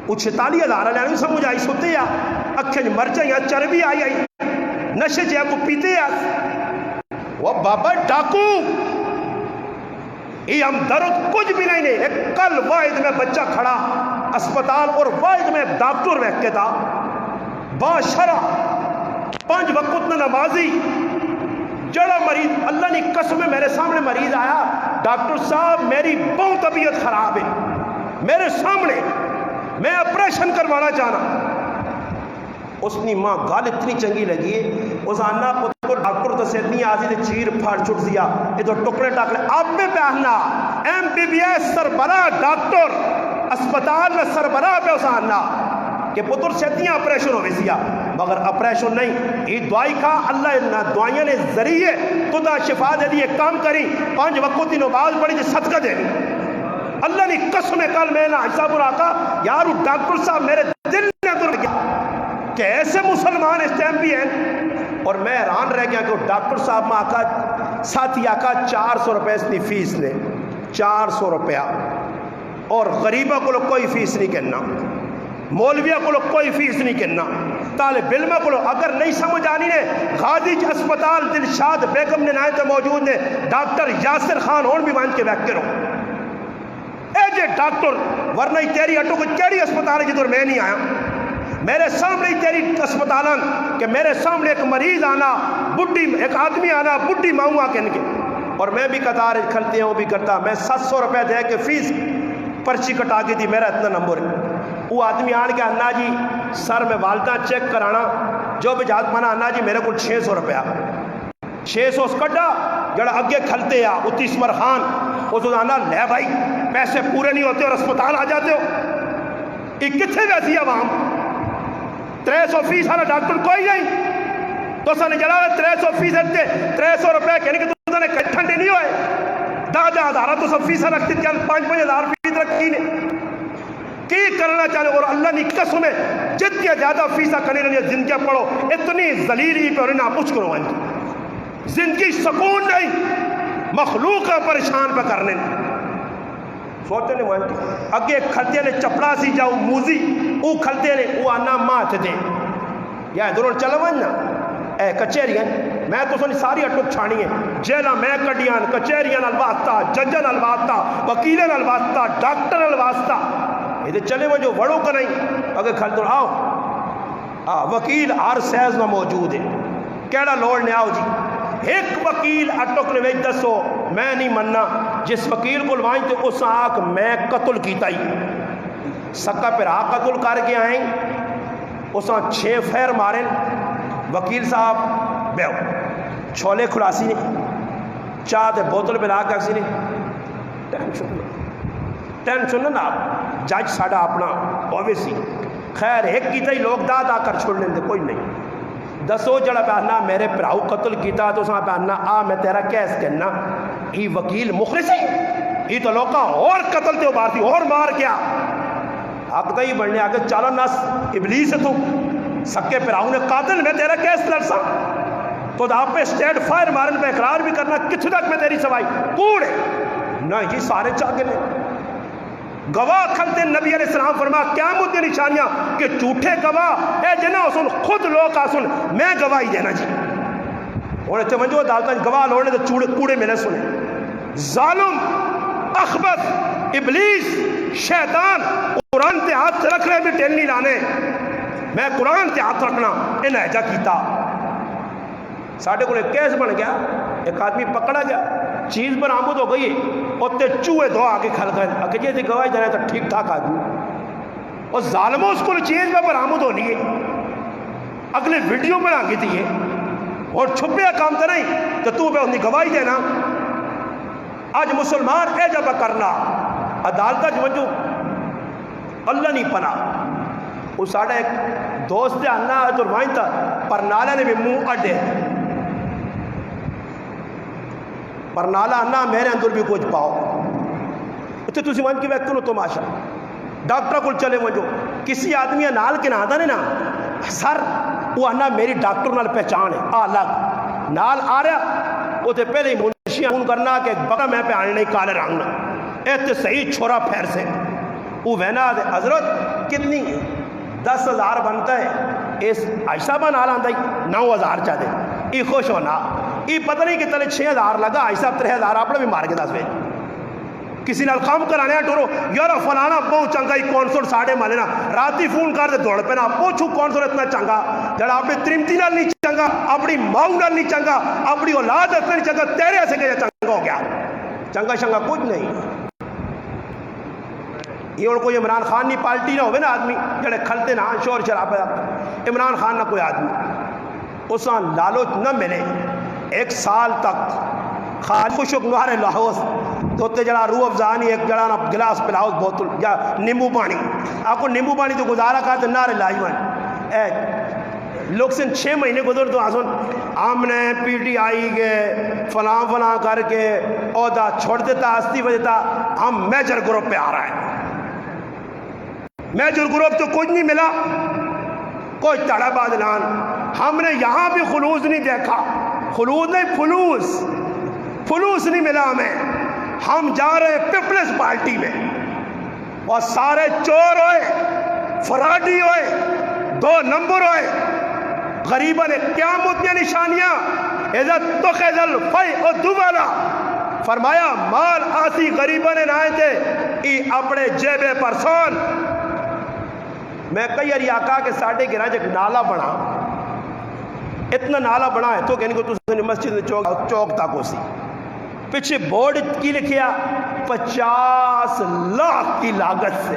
وہ 46,000 لے نہیں سمجھ آئی سوتے یا اکھیں مرچیں یا چربی آئی نشے جے کو پیتے یا وہ بابا ڈاکو یہ ہم درد کچھ بھی نہیں ایک کل واحد میں بچہ کھڑا اسپتال اور واحد میں ڈاکٹر بیٹھ کے تھا باشرہ 5 وقت نمازی جڑا مریض اللہ نے قسم میں میرے سامنے مریض آیا ڈاکٹر صاحب میری بہت طبیعت خراب ہے میرے سامنے میں آپریشن کروانا چاہنا اس نے ماں گال اتنی چنگی لگی اس آنا پتر ڈاکٹر تو سیدنی آزی نے چیر پھاڑ چھوٹ دیا یہ تو ٹکڑے ٹاکڑے آپ میں پہنا MBBS سربراہ ڈاکٹر اسپتال میں سربراہ پہ اس آنا کہ پتر سیدنی آپریشن ہو سیا مگر آپریشن نہیں. یہ دعائی کھا اللہ نہ دعائیاں نے ذریعے تو دا شفا دے دی. ایک کام کری 5 وقت کی نماز پڑھی جو صدقہ دے دی. اللہ نے قسم کل میں نہ حساب آقا یار ڈاکٹر صاحب میرے دل نے اندر گیا کہ ایسے مسلمان اس ٹائم بھی ہیں. اور میں حیران رہ گیا کہ ڈاکٹر صاحب میں آقا ساتھی آقا 400 روپے اس کی فیس لے. 400 روپیہ. اور غریبہ کو کوئی فیس نہیں کرنا, مولویہ کو کوئی فیس نہیں کرنا, طالب علمہ کو اگر نہیں سمجھ آنی نے غازی اسپتال دلشاد بیگم نے نائے تو موجود نے ڈاکٹر یاسر خان ہون بھی وہاں کے ویک کرو اے جے ڈاکٹر ورنہ ہی تیری اٹو کو کیڑی اسپتال ہے جدور میں نہیں آیا. میرے سامنے ہی تیری اسپتالان کہ میرے سامنے ایک مریض آنا بڈی ایک آدمی آنا بڈی ماؤں آ کے ان کے اور میں بھی قطار کھلتے ہیں وہ بھی کرتا. میں 700 روپے دے کے فیس پرچی کٹا کے دی میرا اتنا نمبر ہے. وہ آدمی آن کے انا جی سر میں والدہ چیک کرانا جو بھی جات مانا انا جی میرے کو 600 روپیہ 600 کٹا جڑا اگے کھلتے آ اتی اسمر خان اس انا لے بھائی پیسے پورے نہیں ہوتے اور اسپتال آ جاتے ہو. یہ کتنے ویسی عوام 300 فیس والا ڈاکٹر کوئی نہیں تو سن جڑا 300 فیس ہتے 300 روپے کہنے کہ تو نے ٹھنڈے نہیں ہوئے 10,000 تو سب فیس رکھتی کیا 5,000 فیس رکھی نے کی کرنا چاہے. اور اللہ نے قسم ہے جتنی زیادہ فیسہ کرنے لیں زندگیاں پڑھو اتنی ذلیلی پہ اور انہیں پوچھ کرو ان کی زندگی سکون نہیں مخلوق پریشان پہ کرنے سوچتے نہیں وہ اگے کھلتے نے چپڑا سی جاؤ موزی او کھلتے نے او آنا مات دے یا ادھر چلو نا اے کچہریاں میں تو سنی ساری اٹک چھانی ہے جیلہ میں کڈیاں کچہریاں الواسطہ ججن الواسطہ وکیلن الواسطہ ڈاکٹر الواسطہ یہ چلے وہ جو وڑو کا نہیں اگر کھل تو آؤ وکیل ہر سیز میں موجود ہے کیڑا لوڑ نے آؤ جی ایک وکیل اٹک نے ویج دسو میں نہیں مننا جس وکیل کو لوائیں تو اس آنکھ میں قتل کیتا ہی سکا پر آ قتل کر کے آئیں اس آنکھ 6 فیر ماریں وکیل صاحب بیو چھولے کھلاسی نے چاہ دے بوتل پہ لا کے اکسی نے ٹینشن نہ جج ساڑا اپنا اویسی خیر ایک کیتا ہی لوگ دا کر چھوڑنے دے کوئی نہیں دسو جڑا پہنا میرے پراؤ قتل کیتا تو ساں پہنا میں تیرا کیس کرنا یہ وکیل مخلص ہے یہ تو لوگا اور قتل تے بارتی اور مار کیا حق ہی بڑھنے آگے چالو ناس ابلیس ہے تو سکے پراؤ نے قاتل میں تیرا کیس لڑسا تو آپ پہ سٹیٹ فائر مارن پہ اقرار بھی کرنا کتنے تک میں تیری سوائی کوڑے نہ یہ سارے چاہتے ہیں گواہ کھلتے نبی علیہ السلام فرما قیامت کی نشانیاں کہ جھوٹے گواہ اے جنا سن خود لوگ سن میں گواہی دینا جی اور توجہ عدالت گواہ لوڑنے تو چوڑے کوڑے میں نہ سنے ظالم اخبث ابلیس شیطان قرآن تے ہاتھ رکھ رہے بھی ٹیل نہیں لانے میں قرآن تے ہاتھ رکھنا انہیں ایجا کیتا ساڑھے کو ایک کیس بن گیا ایک آدمی پکڑا گیا چیز برآمد ہو گئی اور تے چوہے دو آگے کھل گئے اگر یہ تھی گواہی دینا تو ٹھیک ٹھاک آدمی اور ظالموں اس کو چیز میں برآمد ہونی ہے اگلے ویڈیو بنا کے دیے اور چھپیا کام تو نہیں تو تو پہ انہیں گواہی دینا آج مسلمان اے جب کرنا عدالتہ جو اللہ نہیں پنا وہ ساڑھا ایک دوست آنا تو روائن تھا پر نالا نے بھی منہ اڈے پر نالا آنا میرے اندر بھی کچھ پاؤ اتنے تُسی وہاں کی وقت کنو تماشا ڈاکٹر کو چلے وہ جو کسی آدمی نال کے نہ نے نا سر وہ آنا میری ڈاکٹر نال پہچان ہے الگ نال آ رہا وہ تے پہلے ہی منشیاں فون کرنا کہ بقا میں پہ آنے نہیں کالے رنگنا ایتے صحیح چھوڑا پھیر سے وہ وینا دے حضرت کتنی 10,000 بنتا ہے اس عائشہ بن آل آندہ 9,000 چاہ دے یہ خوش ہونا یہ پتہ نہیں کہ تلے 6,000 لگا عائشہ 3,000 آپ نے بھی مار کے 10 بھیج کسی نال کام کرانے ٹورو یار فلانا بہت چنگا ہی کونسل ساڑھے مالے نا راتی فون کر دے دوڑ پہ نا پوچھو کونسل اتنا چنگا جڑا آپ نے ترمتی نال نہیں چنگا اپنی ماؤں نال نہیں چنگا اپنی اولاد اتنا نہیں چنگا تیرے ایسے کہ چنگا ہو گیا چنگا شنگا کچھ نہیں یہ اور کوئی عمران خان نہیں پالٹی نہ ہوئے نا آدمی جڑے کھلتے نا شور شراب عمران خان نہ کوئی آدمی اساں لالچ نہ ملے 1 سال تک خال خوشک نوارے لاہوس تو تے جڑا روح افزانی ایک جڑا نا گلاس پلاؤس بوتل یا نیمبو پانی آپ کو نیمبو پانی تو گزارا کہا تو نعرے لائی ون اے لوگ سن 6 مہینے گزر تو آسن ہم نے پی ٹی آئی کے فلاں فلاں کر کے عہدہ چھوڑ دیتا استعفا دیتا، ہم میجر گروپ پہ آ رہا ہے. میجر گروپ تو کچھ نہیں ملا، کوئی تڑا بادلان. ہم نے یہاں بھی خلوص نہیں دیکھا، خلوص نہیں فلوس نہیں ملا ہمیں. ہم جا رہے پیپلز پارٹی میں اور سارے چور ہوئے، فراڈی ہوئے، 2 نمبر ہوئے. غریبہ نے قیامت کی نشانیاں عزت تو خیزل فی او دوبالا فرمایا مال آسی غریبہ نے نائے تھے ای اپنے جیبے پرسون. میں کئی اری آقا کے ساڑھے گرائیں ایک نالا بنا، اتنا نالا بنا ہے تو کہ ان کو تُسے مسجد میں چوک تاکو سی پیچھے بورڈ کی لکھیا 50 لاکھ کی لاگت سے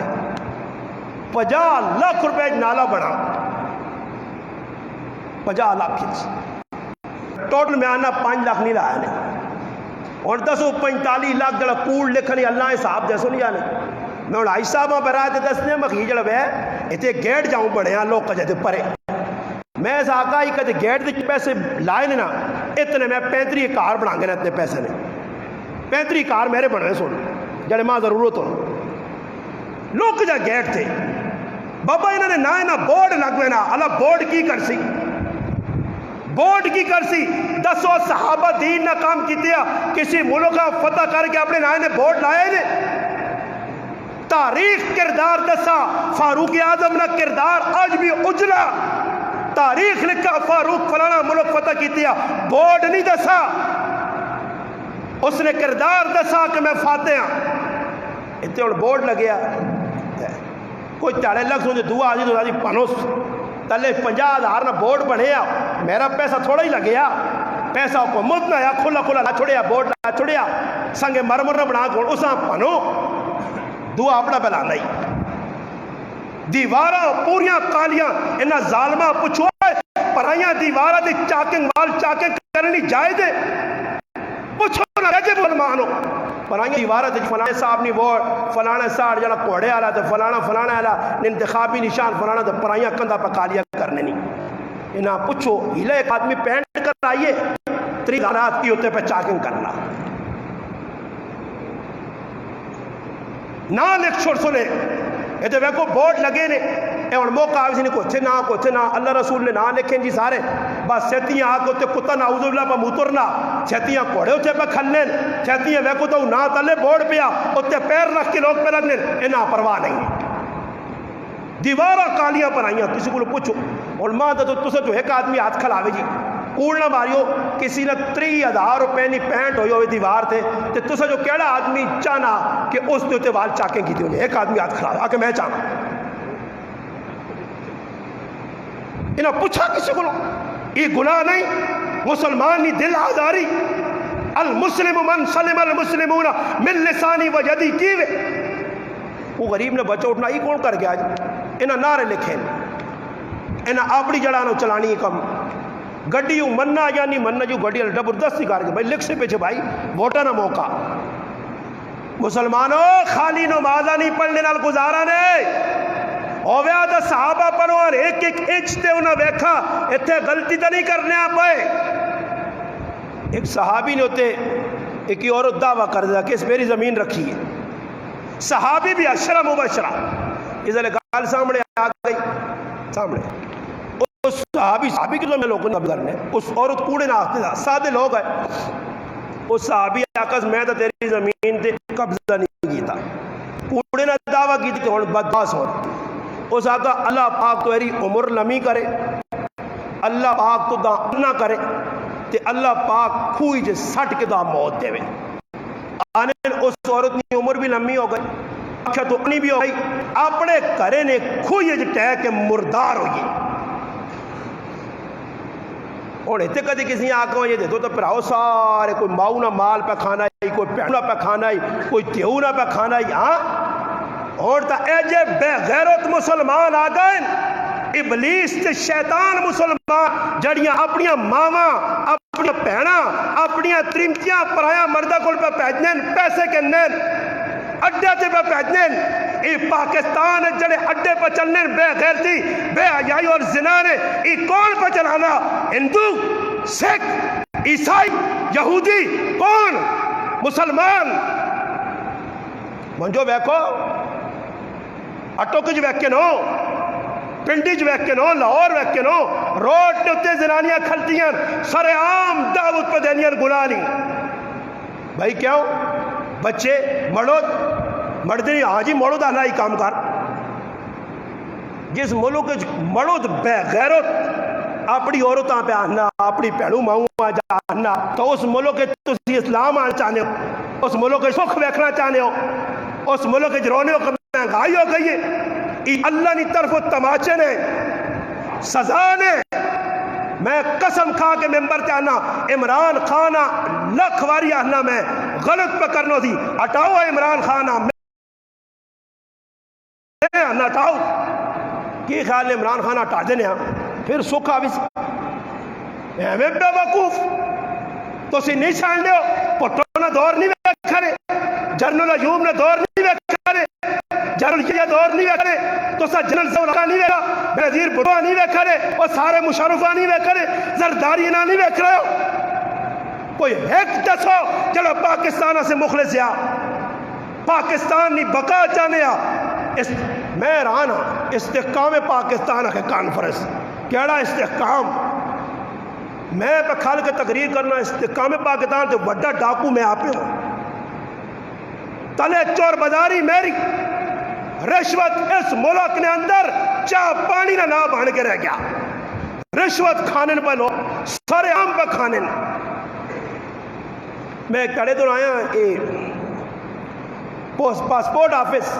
50 لاکھ روپے نالا بنا، 50 لاکھ کی ٹوٹل میں آنا 5 لاکھ نہیں لایا نے. اور 45 لاکھ جڑا کوڑ لکھنی اللہ صاحب دے سنی جانے. میں انہوں آئیس صاحب برائے تھے دسنے مخی جڑا بے اتنے گیٹ جاؤں بڑھے ہیں لوگ کجھے پرے. میں اس آقا ہی کہتے گیٹ دے پیسے لائے نا اتنے میں 35 کار بنا گے نا اتنے پیسے نے 35 کار میرے بن رہے سن جڑے ماں ضرورت ہو لوگ جا گیٹ تھے. بابا انہوں نے نہ بورڈ لگوے نا اللہ بورڈ کی کر سی، بورڈ کی کر سی. 10 صحابہ دین نہ کام کی دیا کسی ملک کا فتح کر کے اپنے نائے نے بورڈ لائے نے. تاریخ کردار دسا فاروق اعظم نہ کردار آج بھی اجلا. تاریخ لکھا فاروق فلانا ملک فتح کی دیا، بورڈ نہیں دسا. اس نے کردار دسا کہ میں فاتح ہاں. اتنے اور بورڈ لگیا کوئی 40 لاکھ سوچے دعا آجی تو آجی پانوس تلے 50,000 نہ بورڈ بڑھیا. میرا پیسہ تھوڑا ہی لگیا، پیسہ کو مت نہ یا کھلا کھلا نہ چھوڑیا بورڈ نہ چھوڑیا سنگے مرمر نہ بنا کھول اساں پانو دعا اپنا پہلا نہیں. دیوارہ پوریاں کالیاں انہا ظالمہ پچھوائے پرائیاں دیوارہ دی چاکنگ وال چاکنگ کرنی جائے دے پچھو نہ رجے بلمانو پرائیاں دیوارہ دی فلانے صاحب نہیں ووٹ فلانے ساڑھ جانا کوڑے آلا تو فلانا آلا انتخابی نشان فلانا تو پرائیاں کندہ پہ کالیاں کرنے نہیں. انہا پچھو ہیلہ ایک آدمی پینٹ کر آئیے 3 دانات کی ہوتے پہ چاکنگ کرنا نہ لکھ چھوڑ سنے. یہ تو ویکو بورڈ لگے نے اے اور موقع آویسی نے کوچھے نہ اللہ رسول نے نہ لکھیں جی سارے بس سیتیاں آگ ہوتے کتا نعوذ باللہ پہ موترنا سیتیاں کوڑے ہوتے پہ کھلن سیتیاں ویکو تو نہ تلے بورڈ پیا ہوتے پیر رکھ کے لوگ پہ رکھنے انہا پرواہ نہیں. دیوارہ کالیاں پر آئیاں کسی کو پوچھو علماء تو تسے تو ایک آدمی ہاتھ کھلاوے جی کوڑنا ماریو کسی نے 30,000 روپے نہیں پینٹ ہوئی ہوئے دیوار تھے تو تسے جو کیڑا آدمی چانا کہ اس نے ہوتے وال چاکیں کی تھی ایک آدمی ہاتھ کھلاوے آکے میں چاہاں انہاں پوچھا کسی کو یہ گناہ نہیں مسلمان نہیں دل آزاری. المسلم من سلم المسلمون من لسانی و یدی کیوے وہ غریب نے بچہ اٹھنا ہی کون کر گیا آج انہاں نعرے لکھیں انہاں اپنی جڑانو چلانی کم گڈی ہوں مننا یا نہیں مننا جو گڈی زبردستی کر کے بھائی لکھ سے پیچھے بھائی ووٹا نہ موقع. مسلمانوں خالی نمازہ نہیں پڑھنے نال گزارا نہیں ہویا دا صحابہ پڑھو اور ایک انچ تے انہاں ویکھا اتھے غلطی تے نہیں کرنے آپ پائے. ایک صحابی نے ہوتے ایک ہی عورت دعویٰ کر دیا کہ اس میری زمین رکھی ہے. صحابی بھی اشرا مبشرہ اس لئے گال سامنے آ گئی سامنے اس صحابی کی تو میں لوگوں نے کرنے اس عورت کوڑے نہ آتے تھا سادے لوگ ہیں. اس صحابی آقا میں تو تیری زمین تے قبضہ نہیں کیتا کوڑے نہ دعویٰ کی تھی بدباس ہو. اس آقا اللہ پاک تو ایری عمر لمی کرے اللہ پاک تو دا نہ کرے تے اللہ پاک کھوئی جے سٹ کے دا موت دے وے. آنے اس عورت نے عمر بھی لمی ہو گئی اکھا تو انی بھی ہو گئی اپنے کرے نے کھوئی جے ٹہ کے مردار ہوئی. اور ایتے کدے کسی آقا یہ دے تو پھر آؤ سارے کوئی ماؤ نہ مال پہ کھانا ہی کوئی پیڑ پہ کھانا ہی کوئی تیہو نہ پہ کھانا ہی ہاں. اور تا اے جے بے غیرت مسلمان آ گئے ابلیس تے شیطان مسلمان جڑیاں اپنیاں ماواں اپنی بہناں اپنیاں ترمتیاں پرایا مردہ کول پہ بھیجنے پیسے کے نین اڈے تے پہ بھیجنے یہ پاکستان جڑے اڈے پہ چلنے بے غیرتی بے حیائی اور زنا نے یہ کون پہ چلانا؟ ہندو، سکھ، عیسائی، یہودی، کون؟ مسلمان۔ منجو ویکو اٹو کچھ ویکے نو، پنڈی چ ویکے نو، لاہور ویکے نو، روڈ کے اتنے زنانیاں کھلتیاں سر عام دعوت پہ دینیاں گناہ نہیں۔ بھائی کیوں؟ بچے مرد مرد نہیں، ہاں جی مرد اللہ ہی کام کر۔ جس ملک مرد بے غیرت اپنی عورتاں پہ آنا، اپنی بھینوں ماؤں جانا، تو اس ملک تسی اسلام آنا چاہنے ہو، اس ملک کے سکھ ویکھنا چاہنے ہو، اس ملک کے رونے ہو مہنگائی ہو گئی ہے، یہ اللہ کی طرف تماچے نے، سزا نے۔ میں قسم کھا کے ممبر تے آنا عمران خانہ لکھ واری آنا میں غلط پہ کرنا تھی، ہٹاؤ عمران خانہ، میں آنا ہٹاؤ۔ کی خیال عمران خانہ ہٹا دینے ہاں پھر سکھا بھی ایویں بے وقوف تو سی نہیں چھان لے ہو۔ پٹو نے دور نہیں ویکھنے، جنرل ایوب نے دور نہیں ویکھنے، جنرل یہ دور نہیں ویکھنے، تو سا جنرل زولا نہیں ویکھا، بنظیر بھٹو نہیں ویکھنے، اور سارے مشرفہ نہیں ویکھنے، زرداری نہ نہیں ویکھ رہے ہو۔ کوئی ایک دسو چلو پاکستان سے مخلص یا پاکستان نہیں بقا چاہنے یا۔ میں حیران ہاں استحکام پاکستان کے کانفرنس کیڑا استحکام؟ میں پہ کھل کے تقریر کرنا استحکام پاکستان تے وڈا ڈاکو میں آپ ہوں، تلے چور بازاری میری، رشوت اس ملک نے اندر چاہ پانی نہ بن کے رہ گیا، رشوت کھانے پہ لوگ سارے عام پہ کھانے۔ میں کڑے تو آیا پاسپورٹ آفس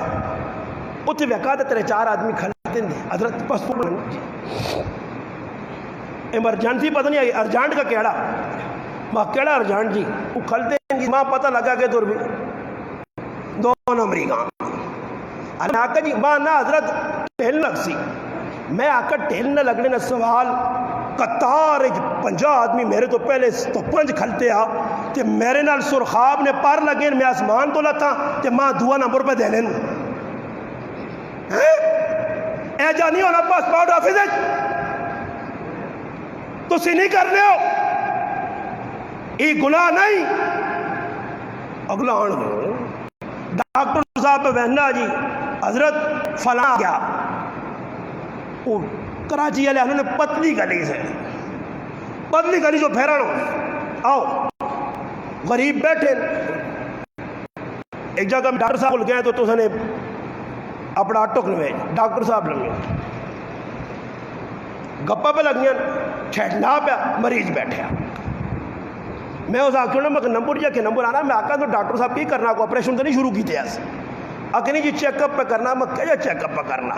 اتنے ویکا تو تیرے چار آدمی کھڑے ہیں، حضرت پاسپورٹ ایمرجنسی پتہ نہیں آئی ارجنٹ کا کیڑا، ماں کیڑا ارجنٹ جی وہ کھلتے ہیں، ماں پتہ لگا کہ دور بھی دو نمبری گاں میں آکا جی ماں نہ حضرت ٹھیل لگ سی، میں آکا ٹھیل نہ لگنے نہ سوال قطار 50 آدمی میرے تو پہلے تو 5 کھلتے آ کہ میرے نال سرخاب نے پر لگے میں آسمان تو لتا کہ ماں دعا نمبر پہ دے لیں اے جا نہیں ہونا پاسپورٹ آفس ہے تو سی نہیں کر رہے ہو، یہ گناہ نہیں۔ اگلا آن ڈاکٹر صاحب پہ بہنہ جی حضرت فلاں گیا وہ کراچی والے انہوں نے پتلی گلی سے پتلی گلی جو پھیرانو آؤ غریب بیٹھے ایک جگہ میں ڈاکٹر صاحب بول گئے تو نے اپنا ٹک لوے ڈاکٹر صاحب لگے گپا پہ لگیاں چھیٹنا پہ مریض بیٹھے میں اس آخر میں نمبر جا کے نمبر آنا میں آکا تو ڈاکٹر صاحب کی کرنا کو آپریشن تو نہیں شروع کیتے ایسے آکے نہیں جی چیک اپ پہ کرنا میں کہا چیک اپ پہ کرنا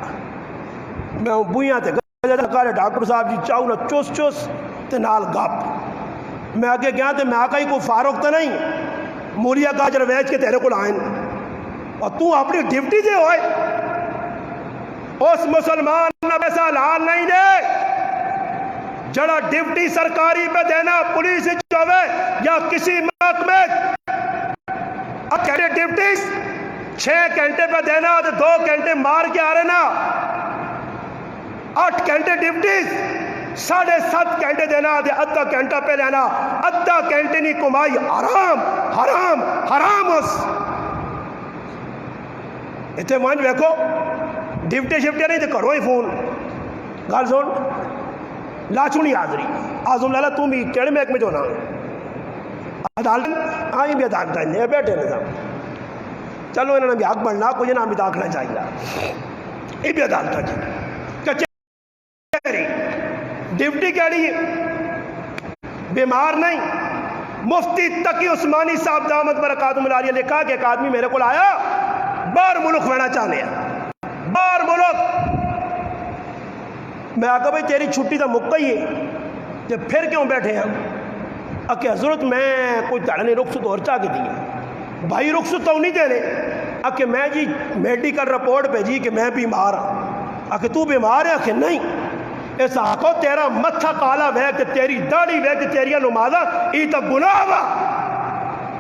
میں بوئیاں تھے ڈاکٹر صاحب جی چاہو نہ چوس چوس تے نال گپ میں آگے گیا تو میں آکا ہی کوئی فاروق تو نہیں مولیا گاجر ویچ کے تیرے کو لائن اور تو اپنی ڈیوٹی دے ہوئے اس مسلمان نہ پیسہ حلال نہیں دے جڑا ڈیوٹی سرکاری پہ دینا پولیس چوے یا کسی محکمے ڈیوٹی 6 گھنٹے پہ دینا تو 2 گھنٹے مار کے آ رہے نا 8 گھنٹے ڈیوٹی 7.5 گھنٹے دینا دے آدھا گھنٹہ پہ لینا آدھا گھنٹے نہیں کمائی حرام حرام حرام اس اتنے مانج ویکو ڈیوٹی شفٹی نہیں تو کرو ہی فون گال سن لاچونی حاضری آزم لالا تم بھی کیڑے محکمے جو نا عدالت آئیں بھی عدالت ہیں بیٹھے نظام چلو انہوں نے بھی حق بڑھنا کوئی نام بھی داخلہ چاہیے یہ بھی عدالت ہے کچھری ڈیوٹی کیڑی بیمار نہیں مفتی تقی عثمانی صاحب دامت برکاتہ العالیہ نے لکھا کہ ایک آدمی میرے کو آیا باہر ملک رہنا چاہنے ہیں باہر ملک میں آقا بھائی تیری چھٹی تو مکہ ہی ہے تو پھر کیوں بیٹھے ہیں کہ حضرت میں کوئی تڑنے رخصت اور چاہ کے دی بھائی رخصت تو نہیں دینے کہ میں جی میڈیکل رپورٹ بھیجی کہ میں بیمار ہوں کہ تو بیمار ہے کہ نہیں اس آقا تیرا متھا کالا وے کہ تیری داڑھی وے کہ تیری نمازہ یہ تو گناہ ہوا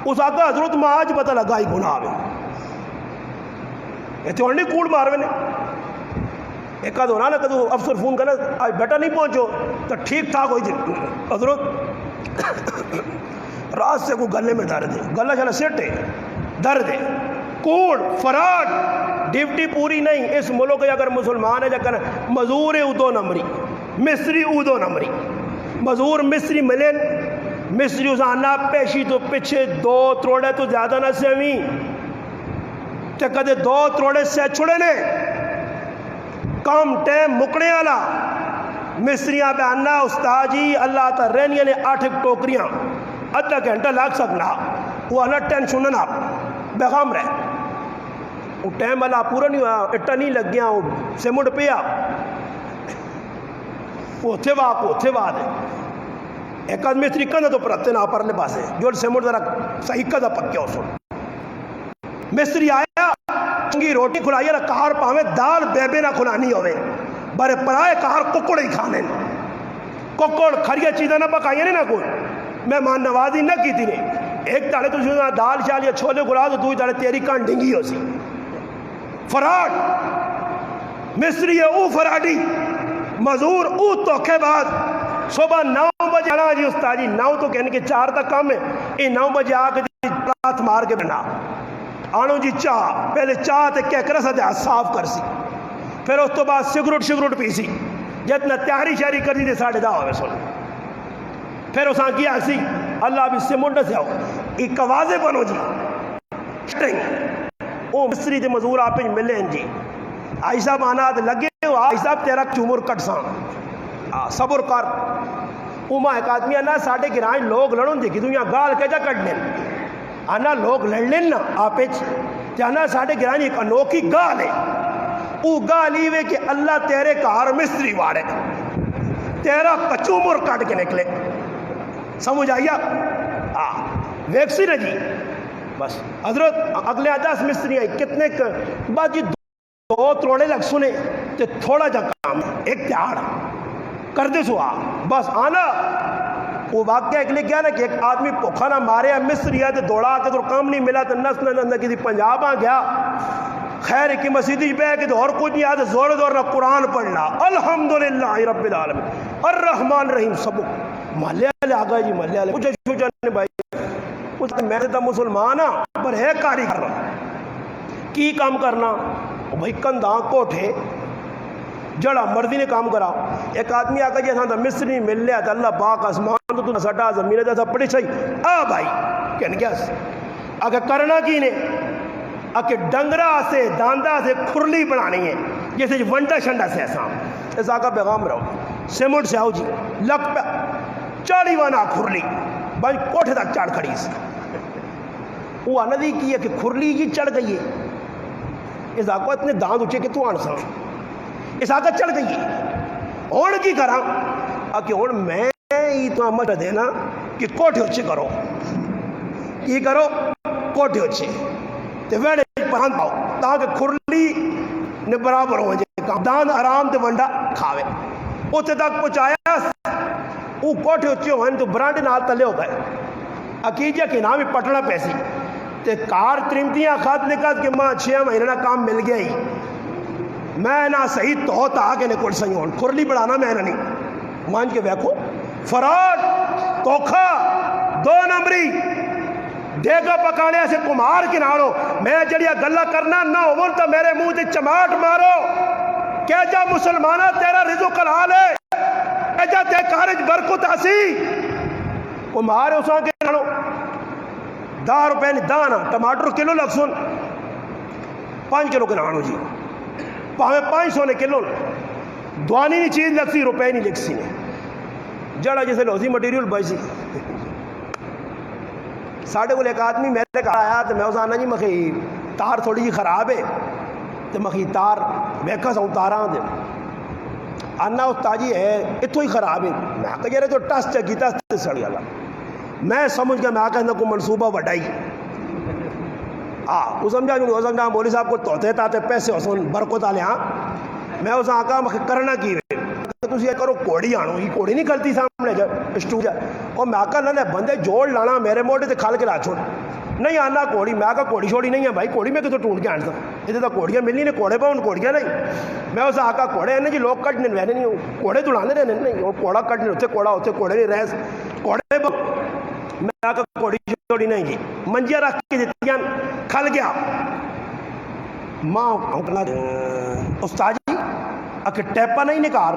اس آقا حضرت میں آج پتہ لگا ہی گناہ ہے اتنے ہوں نہیں کوڑ مار نے ایک آدھ ہونا نا کدو افسر فون کرنا آج بیٹا نہیں پہنچو تو ٹھیک ٹھاک ہوئی تھی حضرت رات سے کوئی گلے میں درد ہے گلہ چلا سیٹ ہے درد ہے کوڑ فراڈ ڈیوٹی پوری نہیں اس ملک کے اگر مسلمان ہے جا مزور ہے ادو نمبری مصری ادو نمبری مزور مصری ملن مصری اسانا پیشی تو پیچھے 2 تروڑے تو زیادہ نہ سیویں تے کدے 2 تروڑے سے چھڑے نے کم ٹیم مکنے والا مصریاں پہ آنا استاد جی اللہ تا رہنیاں نے 8 ٹوکریاں ادھا گھنٹہ لگ سکنا وہ اللہ ٹینشن نہ بیغام رہے وہ ٹائم والا پورا نہیں ہوا اٹا نہیں لگ گیا وہ سیمنٹ پیا وہ اتھے واہ دے ایک آدمی طریقہ نہ تو پرتے نہ پرلے پاسے جو سیمنٹ ذرا صحیح کا دا پکیا اس مستری آیا چنگی روٹی کھلائی رہا کار پاویں دال بیبے نہ کھلانی ہوئے بارے پرائے کار ککڑ ہی کھانے ککڑ کھڑیا چیزیں نہ پکائی نہیں نہ کوئی مہمان نوازی نہ کی تھی نے ایک تاڑے تو دال چال یا چھولے گلا تو دوئی تاڑے تیری کان ڈنگی ہو سی فراڈ مصری ہے او فراڈی مزور او توکھے بعد صبح 9 بجے آنا جی استاد جی 9 تو کہنے کے 4 تک کام ہے یہ 9 بجے آ کے جی پلات مار کے بنا آنو جی چاہ پہلے چاہ تے کہہ کر ساتھ صاف کر سی پھر اس تو بعد سگروٹ پی سی جتنا تیاری شہری کر دی تھے 10:30 ہوئے سن پھر اس آن کیا سی اللہ بھی سیمنٹ سے آؤ ایک واضح بنو جی او مصری دے مزور آپ ملے ہیں جی آئی صاحب آنا لگے آئی صاحب تیرا چومر کٹ ساں صبر کر او ماں ایک آدمی آنا ساڑھے گرائیں لوگ لڑن دے کی دنیا گال کہہ جا کٹ لیں آنا لوگ لڑ لیں نا آپ جانا ساڑھے گرائیں ایک انوکھی گال ہے او گال ہی وے کہ اللہ تیرے کار مصری واڑے تیرا کچومر کٹ کے نکلے سمجھ آئیا ویکسی نا جی بس حضرت اگلے 10 مستری آئی کتنے بعد جی 2 تروڑے لگ سنے تے تھوڑا جا کام ایک تیار کر دے سو بس آنا وہ واقعہ ایک لے گیا نا کہ ایک آدمی پوکھا نہ مارے مصری ہے تے دوڑا کے تو کام نہیں ملا تو نس نہ کی پنجاب آ گیا خیر کی مسیدی پہ کہ اور کچھ نہیں آتا زور زور نہ قرآن پڑھنا الحمدللہ رب العالمین الرحمن الرحیم سب محلے والے آ گئے جی محلے والے مجھے شو جانے بھائی میں تو مسلمان ہاں پر ہے کاری کرنا کی کام کرنا بھائی کنداں کوٹھے جڑا مرضی نے کام کرا ایک آدمی آ کے جیسا تھا مصری مل لیا تھا اللہ پاک آسمان تو سٹا زمین جیسا پڑی صحیح آ بھائی کہنے کیا اگر کرنا کی نے اگر ڈنگرا سے داندہ سے کھرلی بنانی ہے جیسے ونڈا شنڈا سے ایسا ایسا کا پیغام رہو سیمنٹ سے آؤ جی لگ پہ چاڑی وانا کھرلی بھائی کوٹھے تک چاڑ کھڑی سے وہ آندی کی ہے کہ کھرلی جی چڑھ گئی ہے اس آقا اتنے داند اچھے کہ تو آنسا اس آقا چڑھ گئی ہے اور کی کرا کہ اور میں ہی تو مجھے دینا کہ کوٹھے اچھے کرو کی کرو کوٹھے اچھے تو ویڑے پہن پاؤ تاکہ کھرلی نے برابر ہو جائے داند آرام تے ونڈا کھاوے اتنے تک پہنچایا وہ کوٹھے اچھے ہوئے تو برانڈے نال تلے ہو گئے عقیدہ کہ نام ہی پٹنا پیسی تے کار ترمتیاں خط نکت کہ ماں 6 مہینہ کام مل گیا ہی میں نہ صحیح تو تا کہ نکل صحیح ہوں کھرلی بڑھانا میں نہ نہیں مان کے ویکھو فراڈ توکھا 2 نمبری دیگا پکانے سے کمار کنارو میں جڑیا گلہ کرنا نہ عمر تو میرے منہ تے چماٹ مارو کہ جا مسلمانہ تیرا رزق حلال ہے کہ جا تے کارج برکت آسی کمار اساں کے کنارو 10 روپے نہیں دانا ٹماٹر کلو لگ سن 5 کلو کنارو جی پاہمیں 500 نے کلو دوانی نہیں چیز لگ سی روپے نہیں لکھ سی نے جڑا جیسے لوزی مٹیریل بائی سی ساڑھے کو ایک آدمی میرے کہا آیا تو میں اسے آنا جی مخی تار تھوڑی جی خراب ہے تو مخی تار ویکھا سا تاراں دے آنا استاد جی ہے اتو ہی خراب ہے میں کہا جی تو ٹس چکی ٹس سڑی والا میں سمجھ گیا میں آ کہ کو منصوبہ وڈائی وہ سمجھا جو وہ سمجھا مولوی صاحب کو توتے تاتے پیسے حسن برکت آلے ہاں میں اسے آقا مخی کرنا کی تسی یہ کرو کوڑی آنو ہی کوڑی نہیں کرتی سامنے اسٹو جا اور میں آقا نہ بندے جوڑ لانا میرے موڑے تے کھال کے لا چھوڑ نہیں آنا گھوڑی، میں کہا گھوڑی چھوڑی نہیں ہے بھائی، گھوڑی میں کتوں ٹونڈ کے آن سکتا، اتنے تو گھوڑیاں ملنی نے، گھوڑے پاؤں گھوڑیاں نہیں، میں اسے آکا گھوڑے ہیں نا جی لوگ کٹنے رہنے نہیں ہو، گھوڑے دوڑانے رہنے نہیں، اور گھوڑا کٹنے ہوتے گھوڑے نہیں رہس گھوڑے پاؤں، میں آکا گھوڑی چھوڑی نہیں جی، منجیاں رکھ کے دیتیاں کھل گیا ماں استاد جی اکھے ٹیپا نہیں نکار،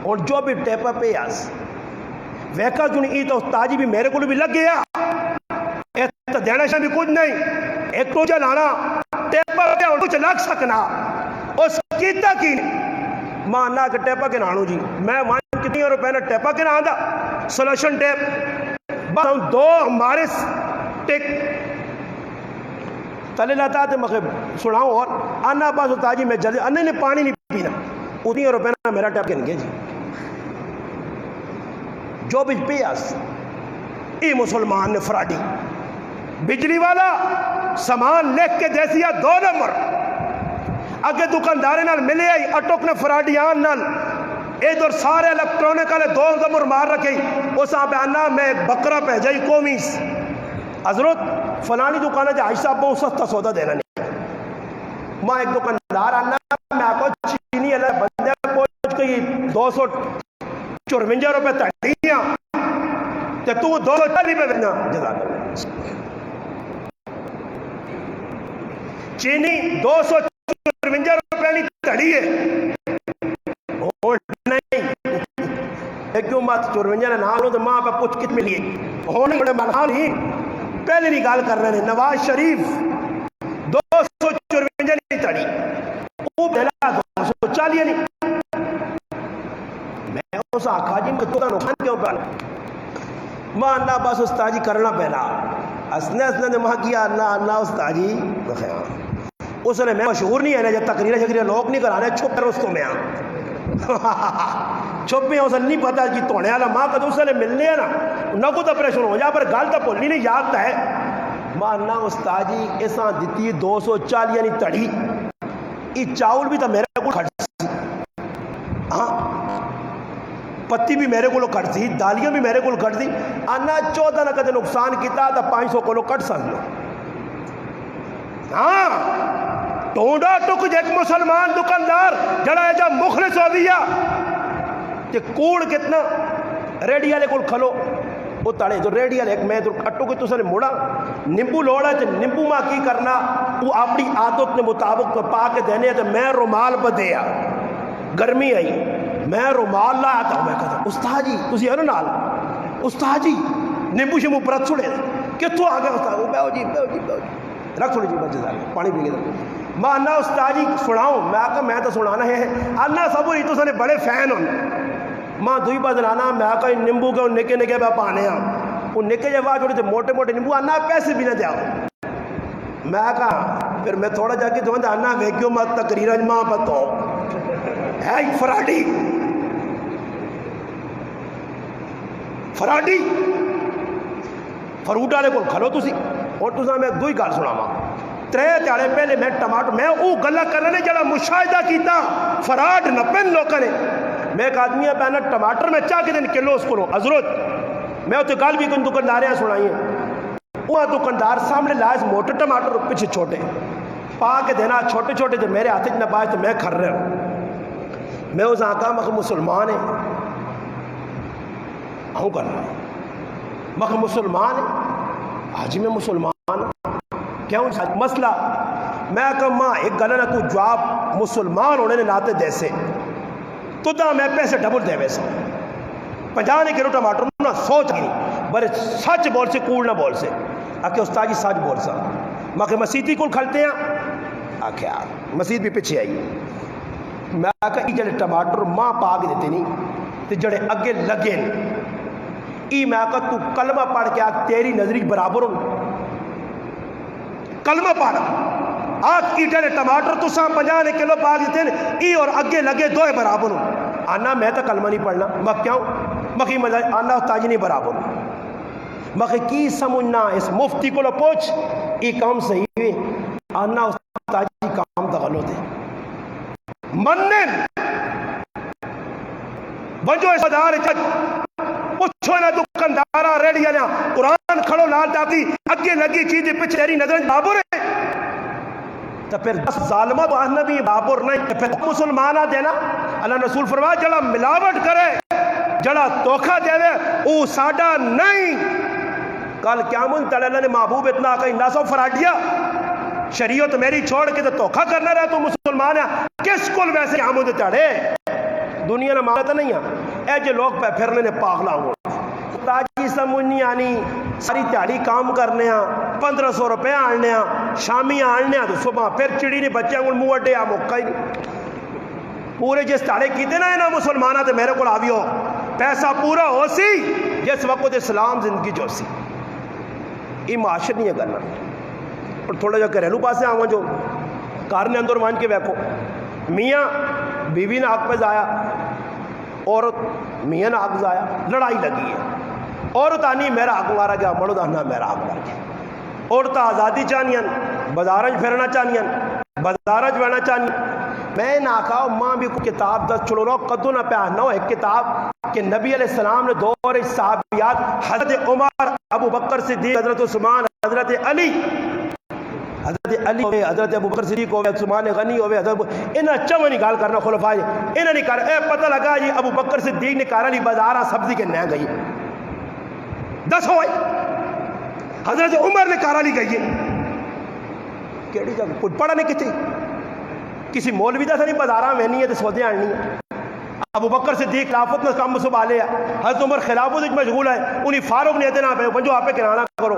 اور جو بھی ٹیپا پہ آس ویکا جنی ای تو استاد جی بھی میرے کو بھی لگ گیا، ایک تو دینا شاہ بھی کچھ نہیں، ایک تو جلانا ٹیپا پہ اور کچھ لگ سکنا، اس کیتا کی ماں نہ کہ ٹیپا کے نانو جی، میں وہاں کتنی روپے نے ٹیپا کے نان دا سولوشن ٹیپ بس دو ہمارے ٹیک تلے لاتا تھے مخے سناؤں، اور آنا باز استاد جی میں جلدی انہیں نے پانی نہیں پینا، اتنی روپے نے میرا ٹیپ کے نگے جی جو بھی پیاس ای مسلمان نے فراڈی بجلی والا سامان لکھ کے دیسیا 2 نمبر اگے دکاندارے نال ملے آئی اٹوک نے فراڈیان نال ادھر سارے الیکٹرونک والے 2 نمبر مار رکھے، اس آپ آنا میں ایک بکرا پہ جائی قومیس حضرت فلانی دکانہ جا حج صاحب بہت سستا سودا دینا نہیں، ماں ایک دکاندار آنا میں آپ کو چینی اللہ بندے پوچھ کے 254 روپے تڑیاں تے تو 240 پہ بنا جزاک چینی 254 روپے نہیں تڑی ہے اور نہیں کیوں مات 54 نام لو تو ماں پہ پوچھ کت ملی ہے ہونے بڑے منحال ہی پہلے نہیں گال کر رہے ہیں نواز شریف 254 نہیں تڑی وہ پہلا 240 نہیں، میں اس آقا جی میں تو نقصان کیوں پہلا ماں انا بس استاد جی کرنا پہلا اسنے نے ماں کیا انا استاد جی اس نے میں مشہور نہیں ہے نا جب تقریر لوگ نہیں کرانے چھپ کر اس کو میں چھپ میں اسے نہیں پتا کہ توڑنے والا ماں کا دوسرے ملنے ہیں نا نہ کچھ اپریشن ہو جا پر گال تو بولنی نہیں یاد ہے ماں انا استاد جی ایسا دیتی 240 یعنی تڑی یہ چاول بھی تو میرے کو کھٹ سی ہاں پتی بھی میرے کو کٹ سی دالیاں بھی میرے کو کٹ سی انا 14 نہ کدے نقصان کیتا تو 500 کو کٹ سکتے ہاں ٹونڈا ٹک ایک مسلمان دکاندار جڑا ہے جب مخلص ہو دیا کہ کوڑ کتنا ریڈی والے کو کھلو وہ تڑے تو ریڈی والے ایک میں تو اٹو کے تو سر موڑا نیمبو لوڑا تو نیمبو ماں کی کرنا وہ اپنی عادت کے مطابق پا کے دینے تو میں رومال پہ دیا گرمی آئی میں رومال لایا تھا میں کہتا استاد جی تسی ہے نال استاد جی نیمبو شمو پرت چھوڑے کتوں آ گیا استاد وہ بیو جی رکھ چھوڑی جی بچے دار پانی پی گئے ماں انا استاد جی سناؤں میں آکا میں تو سنانا ہے انا سب ہی تو سنے بڑے فین ہوں ماں دوئی بات لانا میں آکا نیمبو کے نکے نکے پہ پانے ہاں وہ نکے جب آج تھے موٹے موٹے نیمبو انا پیسے بھی نہ دیا میں آکا پھر میں تھوڑا جا کے تو انا ویکیو مت تقریر ماں پتو ہے فراڈی فراڈی فروٹ والے کو کھلو تسی اور تسا میں دو ہی گل سناواں 3 دیہڑے پہلے میں ٹماٹر میں وہ گلا کرنے جڑا مشاہدہ کیتا فراڈ نہ پن لوکاں نے میں ایک آدمی پہنا ٹماٹر میں چاہ کے دن کلو اس کو حضرت میں اتنے گل بھی کوئی دکانداریاں سنائی ہیں وہ دکاندار سامنے لائے موٹے ٹماٹر پیچھے چھوٹے پا کے دینا چھوٹے چھوٹے تو میرے ہاتھ نہ پائے تو میں کھر رہا ہوں میں اس آقا مخ مسلمان ہے ہوں کرنا مخ مسلمان ہے حاجی میں مسلمان کیا ہوں مسئلہ میں کہا ماں ایک گلہ نہ تو جواب مسلمان ہونے نے ناتے دیسے تو دا میں پیسے ڈبل دے ویسے 50 کلو ٹماٹر نہ سوچ گئی بڑے سچ بول سے کوڑ نہ بول سے آکے استاد جی سچ بول سا ماں کہ مسیدی کو کھلتے ہیں آکے مسجد بھی پیچھے آئی میں آکا ای جڑے ٹماٹر ماں پاک دیتے نہیں تے جڑے اگے لگے ای میں آکا تو کلمہ پڑھ کے آکھ تیری نظری برابر ہوں کلمہ پڑھ آکھ ای جڑے ٹماٹر تو ساں 50 کلو پاک دیتے ہیں ای اور اگے لگے دوئے برابر ہوں آنا میں تو کلمہ نہیں پڑھنا میں کیوں مخی مجھے آنا استاد جی نہیں برابر ہوں مخی کی سمجھنا اس مفتی کو لو پوچھ ای کام صحیح ہوئے آنا استاد جی کام تو غلط ہے منن بنجو اس دار چک پوچھو نہ دکاندارا ریڑیاں نے قرآن کھڑو نال داتی اگے لگی چیز پچھے تیری نظر بابر ہے تو پھر ظالمہ تو آہنا بھی بابر نہیں پھر مسلمانہ دینا اللہ رسول فرمایا جڑا ملاوٹ کرے جڑا توکھا دے او ساڈا نہیں کل قیامت تلے اللہ نے محبوب اتنا کہیں ناسو فراڈیا شریعت میری چھوڑ کے تو توکھا کرنا رہا تو مسلمان ہے کس کل ویسے قیامت تڑے دنیا نے مانتا نہیں ہے اے جو لوگ پہ پھرنے نے پاگلا ہوں تاجی سمجھ نہیں آنی ساری تیاری کام کرنے ہیں 1500 روپے آنے ہیں شامی آنے ہیں تو صبح پھر چڑی نہیں بچے ہیں منہ اڈے موقع ہی نہیں پورے جس تاڑے کیتے نا اینا مسلمانہ تے میرے کو آوی ہو پیسہ پورا ہو سی جس وقت اسلام زندگی جو سی یہ معاشر نہیں ہے کرنا اور تھوڑا جا گھریلو پاسے آواں جو کارنے اندر مان کے بیکھو میاں بیوی نے حق پہ زایا عورت میاں نے حق زایا لڑائی لگی ہے عورت آنی میرا حق مارا گیا مرد آنا میرا حق مار گیا عورت آزادی چاہنیاں بازارج پھرنا چاہنیاں بازارج بہنا چاہنیاں میں نہ کہا ماں بھی کوئی کتاب دس چھوڑو رو قدو نہ پہننا ہو ایک کتاب کہ نبی علیہ السلام نے دور صحابیات حضرت عمر ابو بکر صدیق حضرت عثمان حضرت علی ہوئے حضرت ابو بکر صدیق ہوئے عثمان غنی ہوئے انہاں چوہ نہیں گال کرنا خلفاء انہاں نہیں کر اے پتہ لگا جی ابو بکر صدیق نے کارا لی بازارہ سبزی کے نہ گئی دس ہوئے حضرت عمر نے کارا لی گئی کیڑی جگہ کوئی پڑھا نہیں کتے کسی مولوی دا نہیں بازارہ میں نہیں ہے تو سودے آنی ہے ابو بکر صدیق خلافت میں کام سنبھالے حضرت عمر خلافت میں مشغول ہے انہیں فاروق نے اتنا پہ بنجو آپ پہ کرانا کرو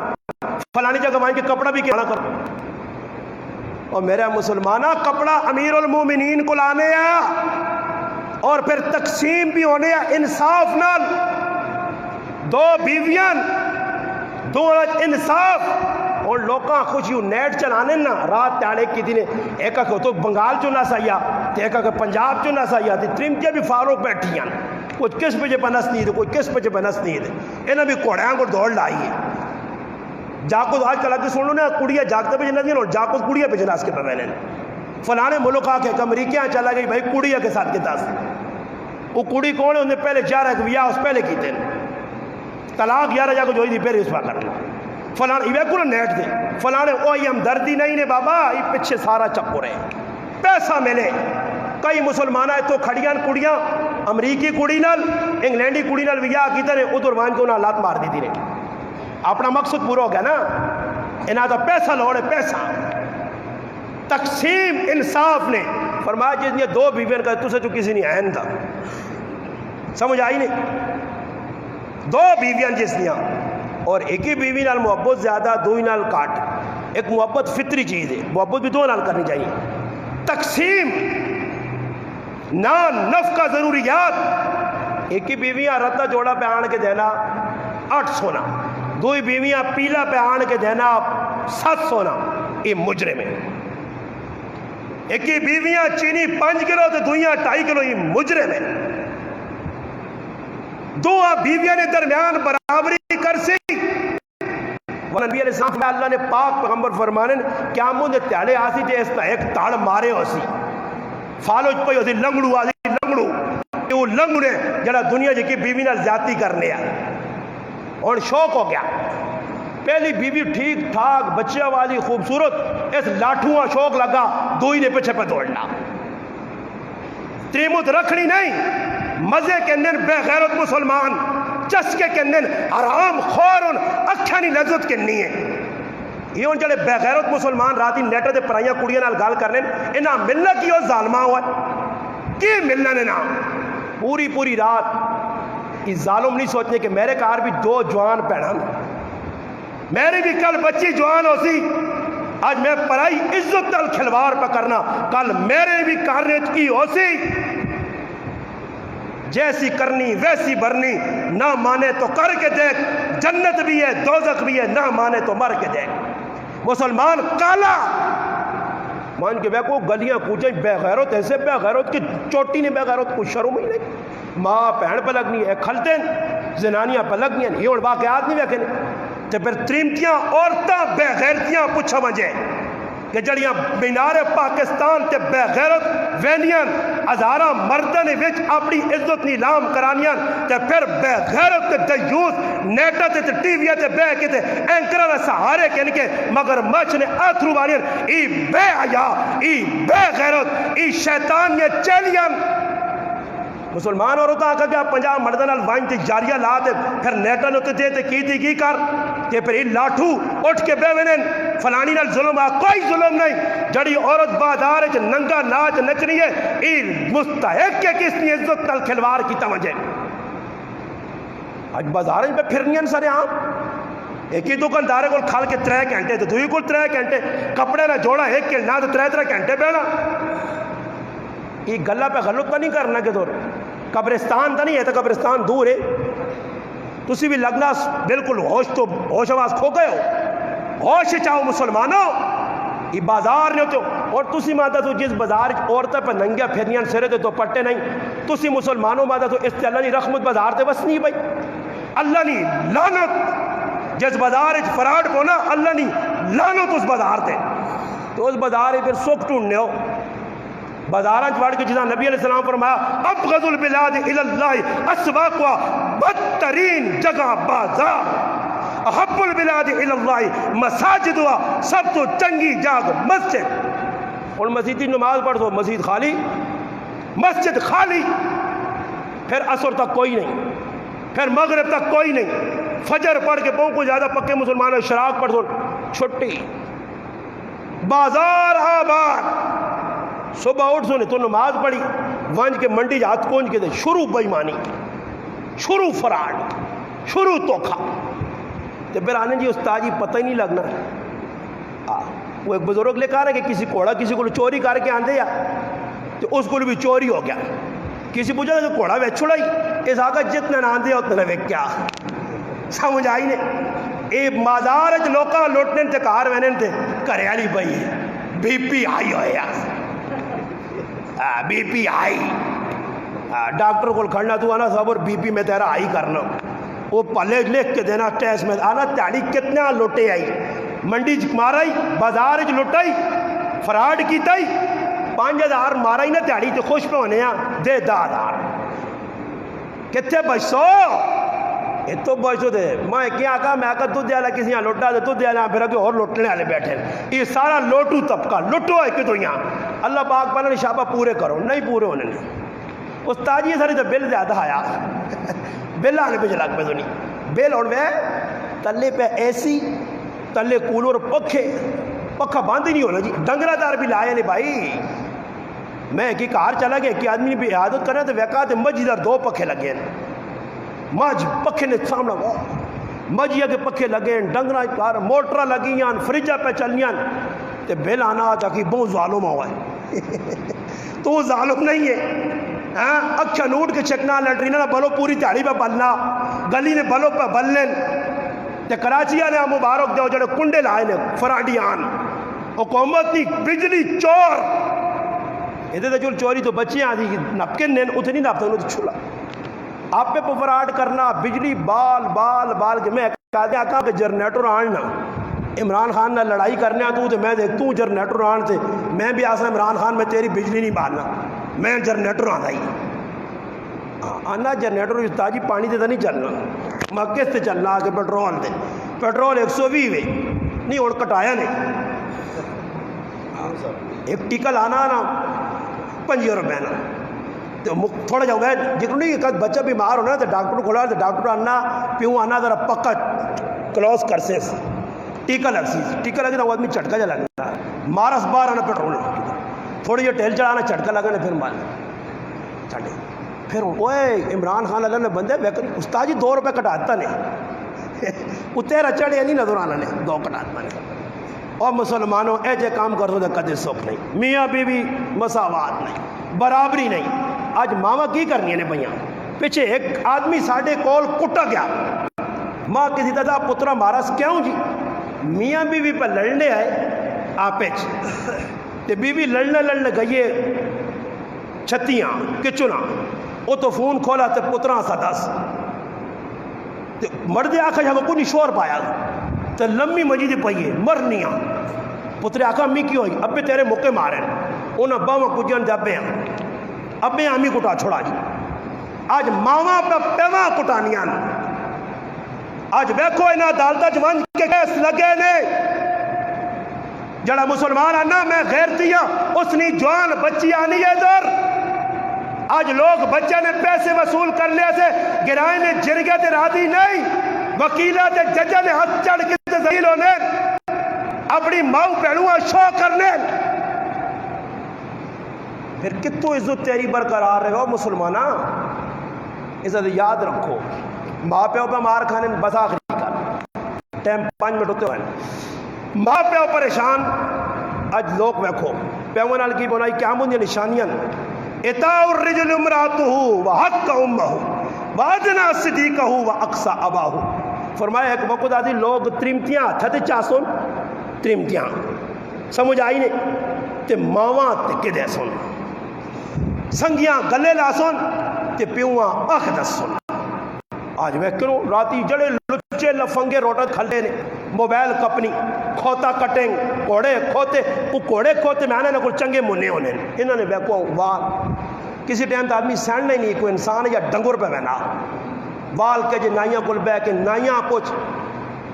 فلانی جگہ وہاں کے کپڑا بھی کرانا کرو اور میرا مسلمانہ کپڑا امیر المومنین کو لانے ہیں اور پھر تقسیم بھی ہونے ہیں انصاف نال دو بیویاں دو انصاف اور لوکاں خوشی نیٹ چلانے نا رات تیاڑے کی دینے ایک کہ تو بنگال چنا سایا ایک کہ پنجاب چنا سایا ترمتیاں بھی فاروق بیٹھی ہیں کوئی کس پہ بنس نہیں دے کوئی کس پہ بنس نہیں دے انہیں بھی کوڑیاں کو دوڑ لائی ہے جاکو آج کل آگے سن لو نا کڑیاں جاگتے پہ جنہ دیں اور جاکو کڑیاں پہ جناس کے پہ فلانے ملک آ کے امریکیاں چلا گئی بھائی کڑیاں کے ساتھ کے تاس وہ کڑی کون ہے انہیں پہلے 4 ویاہ اس پہلے کی تھے طلاق 11 جا کو جو ہی دی پہلے اس پا کرنا فلانے یہ کو نیٹ دے فلانے اوہی ہم دردی نہیں نے بابا یہ پیچھے سارا چکو رہے پیسہ ملے کئی مسلمانہ تو کھڑیاں کڑیاں امریکی کڑی نال انگلینڈی کڑی نال ویاہ کی طرح ادھر وان کو انہاں لات مار دی تھی نے اپنا مقصد پورا ہو گیا نا انہاں تو پیسہ لوڑے پیسہ تقسیم انصاف نے فرمایا جس نے 2 بیویاں کا تو سے جو کسی نہیں عین تھا سمجھ آئی نہیں 2 بیویاں جس نے اور ایک ہی بیوی نال محبت زیادہ 2 نال کاٹ ایک محبت فطری چیز ہے محبت بھی 2 نال کرنی چاہیے تقسیم نہ نفقہ ضروریات ایک ہی بیویاں رتا جوڑا پہ آن کے دینا 8 سونا 2 بیویاں پیلا پہ آن کے دینا 7 سونا یہ مجرم ہے ایک ہی بیویاں چینی 5 کلو تو 2.5 کلو یہ مجرم ہے 2 بیویاں نے درمیان برابری کر سی نبی علیہ السلام اللہ نے پاک پیغمبر فرمانے کیا مجھے تیالے آسی جے اس تا ایک تاڑ مارے ہو سی فالوج پہ ہوتی لنگڑو آسی لنگڑو کہ وہ لنگڑے جڑا دنیا جی کی بیوی نہ زیادتی کرنے ہیں اور شوق ہو گیا پہلی بیوی ٹھیک ٹھاک بچہ والی خوبصورت اس لاٹھواں شوق لگا 2 ہی نے پیچھے پہ دوڑنا تریمت رکھنی نہیں مزے کے اندر بے غیرت مسلمان چسکے کے اندر حرام خور ان اکھانی لذت کے نہیں ہے یہ ان جڑے بے غیرت مسلمان راتی نیٹر دے پرائیاں کڑیاں نال گال کرنے انہاں ملنا کی ہو ظالمہ ہوا کی ملنا نے نام پوری رات یہ ظالم نہیں سوچنے کہ میرے کار بھی 2 جوان پہنا میری بھی کل بچی جوان ہو سی آج میں پرائی عزت تل کھلوار پہ کرنا کل میرے بھی کارنے کی ہو سی جیسی کرنی ویسی برنی نہ مانے تو کر کے دیکھ جنت بھی ہے دوزخ بھی ہے نہ مانے تو مر کے دیکھ مسلمان کالا مان کے بے کو گلیاں کوچیں بے غیرت ایسے بے غیرت کی چوٹی نہیں بے غیرت کو شرم ہی نہیں ماں پہن پہ لگنی ہے کھلتے زنانیاں پہ لگنی ہیں یہ اور واقعات نہیں ویکھنے تو پھر تریمتیاں عورتاں بے غیرتیاں پوچھا مجھے کہ جڑیاں بینار پاکستان تے بے غیرت وینیاں ہزاراں مرداں نے وچ اپنی عزت نیلام کرانیاں تے پھر بے غیرت تے دیوس نیٹا تے ٹی وی تے بہ کے تے اینکراں دے سہارے کن کے مگر مچھ نے اتھرو والیاں ای بے حیا ای بے غیرت ای شیطان نے چیلیاں مسلمان عورتاں آکھا کہ آپ 50 مرداں نال وائن تے جاریہ لا تے پھر نیٹاں نے تے تے کی کر کہ پھر لاٹھو اٹھ کے بے ونن فلانی نال ظلم آ کوئی ظلم نہیں جڑی عورت بازار وچ ننگا ناچ نچنی ہے ای مستحق ہے کہ اس نے عزت نال کھلواڑ کیتا وجے اج بازار وچ پھرنیاں سارے عام ایک ہی دکاندار کول کھل کے 3 گھنٹے تے دوئی کول 3 گھنٹے کپڑے نہ جوڑا ایک کے نہ تے 3 گھنٹے بیٹھنا یہ گلہ پہ غلط تو نہیں کرنا کہ دور قبرستان تو نہیں ہے تو قبرستان دور ہے تسی بھی لگنا بالکل ہوش آواز کھو گئے ہو ہوش چاہو مسلمانوں یہ بازار نہیں ہوتے اور تسی ماتا تو جس بازار عورتیں پہ ننگیا پھرنیاں سرے تے تو پٹے نہیں تسی مسلمانوں ماتا تو اس اللہ نہیں رحمت بازار تے بس نہیں بھائی اللہ نہیں لعنت جس بازار فراڈ کو نا اللہ نہیں لعنت اس بازار تے تو اس بازار پھر سکھ ٹونڈنے ہو بازاراں چوڑ کے جہاں نبی علیہ السلام فرمایا ابغض البلاد الی اللہ اسواقها بدترین جگہ بازار احب البلاد الی اللہ مساجدها سب تو چنگی جگہ مسجد اور مسجد کی نماز پڑھ دو مسجد خالی مسجد خالی پھر عصر تک کوئی نہیں پھر مغرب تک کوئی نہیں فجر پڑھ کے بہت کو زیادہ پکے مسلمان شراق پڑھ دو چھٹی بازار آباد صبح اٹھ سونے تو نماز پڑھی ونج کے منڈی ہاتھ کونج کے دے شروع بےمانی شروع فراڈ شروع توکھا تو پھر آنے جی استاد جی پتہ ہی نہیں لگنا وہ ایک بزرگ لے کہا رہے کہ کسی کوڑا کسی کو چوری کر کے آندے یا تو اس کو بھی چوری ہو گیا کسی پوچھا کہ کوڑا ویچ چھوڑائی اس آقا جتنے نہ آندے اتنے ویک کیا سمجھ آئی نے اے مازار اچ لوکاں لوٹنے تے کار وینن تے کریالی پئی بی پی آئی ہوئے یا بی پی آئی ڈاکٹر کو کھڑنا تو آنا صاحب اور بی پی میں تیرا آئی کرنا وہ پلے لکھ کے دینا ٹیسٹ میں آنا تیاری کتنا لوٹے آئی منڈی مارائی بازار لٹائی فراڈ کیتائی 5000 مارائی نہ تیاری تو خوش پہ ہونے دے 10,000 کتنے بچسو یہ تو بچو دے میں کیا آقا میں آقا تو دیا کسی یہاں لوٹا دے تو دیا پھر کہ اور لوٹنے والے بیٹھے یہ سارا لوٹو طبقہ لوٹو ہے کہ تو یہاں اللہ پاک پہلے شابہ پورے کرو نہیں پورے ہونے نہیں استاد یہ ساری تو بل زیادہ آیا بل آنے پہ جلاک پہ تو نہیں بل اور میں تلے پہ ایسی تلے کولر پکھے پکھا باندھ ہی نہیں ہونا جی ڈنگرہ دار بھی لائے نہیں بھائی میں ایک ہی کار چلا گیا کہ آدمی بھی عادت کرنا تو ویکات مجھے 2 پکھے لگے مجھ پکھے نے سامنا وہ مجھے کے پکھے لگے ڈنگرہ کار موٹرہ لگیاں فریجہ پہ چلیاں تے بل آنا آتا کہ بہت ظالم ہوا ہے تو ظالم نہیں ہے اکھا نوٹ کے چکنا لیٹرینہ نہ بلو پوری تیاری پہ بلنا گلی نے بلو پہ بلن تے کراچیہ نے مبارک دے جڑے کنڈے لائے نے فراڈیان حکومت نہیں بجلی چور یہ تو چوری تو بچے آدھی نپکن نے اتنی نپتا انہوں تو چھولا آپ پہ فراڈ کرنا بجلی بال کے میں کہا کہ جنریٹر آننا عمران خان نہ لڑائی کرنے تو میں دیکھتا ہوں جنریٹر آن سے میں بھی آسا عمران خان میں تیری بجلی نہیں بارنا میں جنریٹر آنا ہی آنا جنریٹر تاجی پانی دے نہیں چلنا میں کس سے چلنا آگے پیٹرول دے پیٹرول 120 وے نہیں اور کٹایا نہیں ایک ٹکل آنا نا 5 روپے نا تو تھوڑا جاؤ گیا جتنے نہیں کہ بچہ بیمار ہونا تو ڈاکٹر کو کھولا تو ڈاکٹر آنا پیوں آنا ذرا پکا کلوز کر سے ٹیکا لگ سی ٹیکا لگے تو آدمی چٹکا جا لگتا مارس بار آنا پیٹرول تھوڑی جو ٹیل چڑھانا چٹکا لگانا پھر مال چڑھے پھر وہ عمران خان اللہ نے بندے استاد جی 2 روپے کٹاتا نہیں وہ تیرا چڑھے نہیں نظر آنا نے 2 کٹاتا نہیں اور مسلمانوں ایجے کام کر دو کدے سکھ نہیں میاں بیوی مساوات نہیں برابری نہیں آج ماما کی کرنی ہے بھائیاں پیچھے ایک آدمی ساڑھے کول کٹا گیا ماں کسی دادا پترا مارس کیوں جی میاں بیوی پہ لڑنے آئے آپیچ تے بیوی لڑنے گئیے چھتیاں کچنا وہ تو فون کھولا تے پترا سا دس تے مردے آکھا جہاں کو نہیں شور پایا تے لمبی مجید پہیے مرنیاں پترے آکھا امی کی ہوئی اب بھی تیرے موقع مارے انہاں باواں کجیاں جابے ہیں ابے آمی کٹا چھوڑا جی آج ماما پہ پیواں کٹانیاں آج ویکھو انہاں عدالتاں وچ ون کے کیس لگے نے جڑا مسلمان آنا میں غیرتی ہاں اس نے جوان بچی آنی ہے ادھر آج لوگ بچے نے پیسے وصول کر لیا سے گرائے نے جرگے تے راضی نہیں وکیلہ تے ججہ نے ہاتھ چڑھ کے تے ذلیل ہونے اپنی ماؤ پہلوہاں شو کرنے پھر کتوں عزت تیری برقرار رہے ہو مسلمانہ عزت یاد رکھو ماں پیو پہ مار کھانے بس آخری کر ٹائم 5 منٹ ہوتے ہوئے ماں پیو پریشان اج لوگ ویکھو پیو نال کی بنائی کیا مجھے نشانیاں اطاع الرجل امراتہ وحق امہ وادنا صدیقہ واقصى اباہ فرمایا ایک وقت آدھی لوگ ترمتیاں تھتے چاسون ترمتیاں سمجھ آئی نہیں تے ماواں تے کدے سن سنگیاں گلے لاسون تے پیواں اخ دسون آج وہ کروں راتی جڑے لچے لفنگے روٹت کھلے نے موبائل کپنی کھوتا کٹنگ کوڑے کھوتے وہ کوڑے کھوتے میں آنے کل چنگے منے ہونے انہوں نے بیکو وال کسی ٹائم تو آدمی سینڈ نہیں کوئی انسان یا ڈنگر پہ بہنا وال کے جی نائیاں کل بے کے نائیاں کچھ